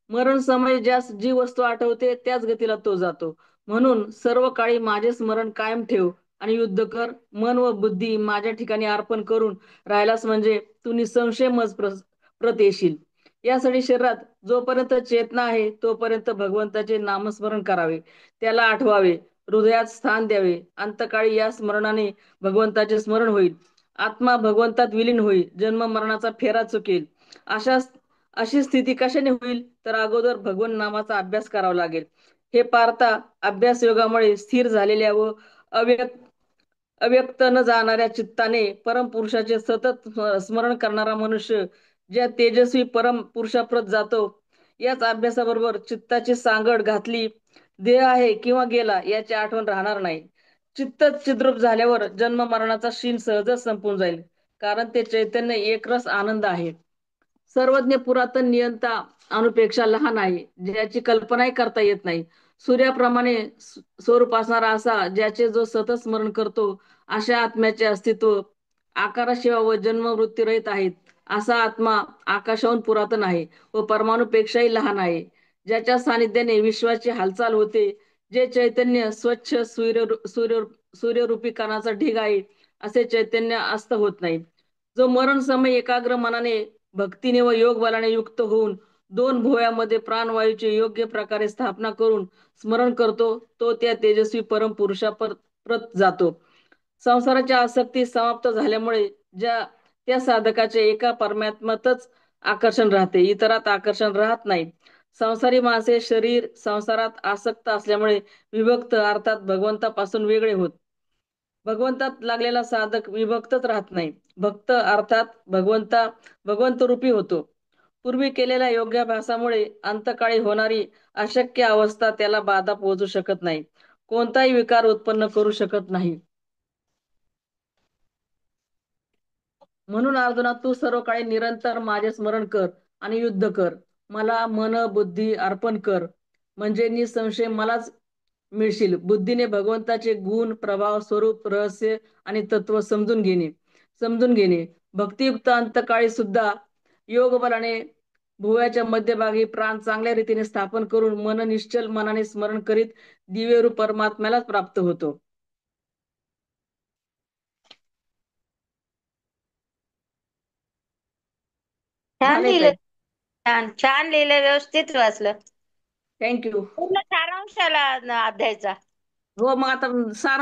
मरण समय ज्यास जी वस्तू आठवते त्याच गतीला तो जातो. म्हणून सर्व काळी माझे स्मरण कायम ठेव आणि युद्ध कर. मन व बुद्धी माझ्या ठिकाणी अर्पण करून राहिलास म्हणजे तू निसंशय मज प्रत येशील. यासाठी शरीरात जोपर्यंत चेतना आहे तोपर्यंत भगवंताचे नामस्मरण करावे, त्याला आठवावे, हृदयात स्थान द्यावे. अंतकाळी या स्मरणाने भगवंताचे स्मरण होईल, आत्मा भगवंतात विलीन होईल, जन्म मरणाचा फेरा चुकेल. अशी स्थिती कशाने होईल तर अगोदर भगवन नामाचा अभ्यास करावा लागेल. हे पार्था, अभ्यास योगामुळे स्थिर झालेल्या व अव्यक्त न जाणाऱ्या चित्ताने परमपुरुषाचे सतत स्मरण करणारा मनुष्य ज्या तेजस्वी परम पुरुषाप्रत जातो, याच अभ्यासाबरोबर चित्ताची सांगड घातली देह आहे किंवा गेला याची आठवण राहणार नाही. चित्त चिद्रूप झाल्यावर जन्म मरणाचा शीन सहजच संपून जाईल, कारण ते चैतन्य एकरस आनंद आहे. सर्वज्ञ पुरातन नियंता अणुपेक्षा लहान आहे, ज्याची कल्पनाही करता येत नाही. सूर्याप्रमाणे स्वरूप असणारा असा ज्याचे जो सतत स्मरण करतो अशा आत्म्याचे अस्तित्व आकाराशिवाय व जन्म मृत्यू रहित आहेत. असा आत्मा आकाशाहून पुरातन आहे व परमाणूपेक्षाही लहान आहे, ज्याच्या सानिध्याने विश्वाची हालचाल होते. जे चैतन्य स्वच्छ सूर्यरूपी कणाचा ढीग आहे असे चैतन्य अस्त होत नाही. जो मरण समय एकाग्र मनाने भक्तीने व योग बलाने युक्त होऊन 2 भुवयामध्ये प्राणवायूची योग्य प्रकारे स्थापना करून स्मरण करतो तो त्या तेजस्वी परम पुरुषाप्रत जातो. संसाराची आसक्ती समाप्त झाल्यामुळे त्या साधकाचे एका परमात्म्यातच आकर्षण राहते, इतरात आकर्षण राहत नाही. संसारी माणसे शरीर संसारात आसक्त असल्यामुळे विभक्त अर्थात भगवंतापासून वेगळे होत. भगवंतात लागलेला साधक विभक्तच राहत नाही, भक्त अर्थात भगवंत रूपी होतो. पूर्वी केलेल्या योगाभ्यासामुळे अंतकाळी होणारी अशक्य अवस्था त्याला बाधा पोहोचू शकत नाही, कोणताही विकार उत्पन्न करू शकत नाही. म्हणून अर्जुना, तू सर्व काळी निरंतर माझे स्मरण कर आणि युद्ध कर. मला मन बुद्धी अर्पण कर, म्हणजे निसंशय मलाच मिळशील. बुद्धीने भगवंताचे गुण प्रभाव स्वरूप रहस्य आणि तत्व समजून घेणे भक्तियुक्त अंतकाळी सुद्धा योग बलाने भुवयाच्या मध्यभागी प्राण चांगल्या रीतीने स्थापन करून मन निश्चल मनाने स्मरण करीत दिव्यरूप परमात्म्यालाच प्राप्त होतो.
छान
झाले
लिहिलं.
ताई.
छान छान लिहिलं, व्यवस्थित वाचलं.
थँक्यू.
पूर्ण सारांश आला अध्यायचा.
हो, मग आता सारा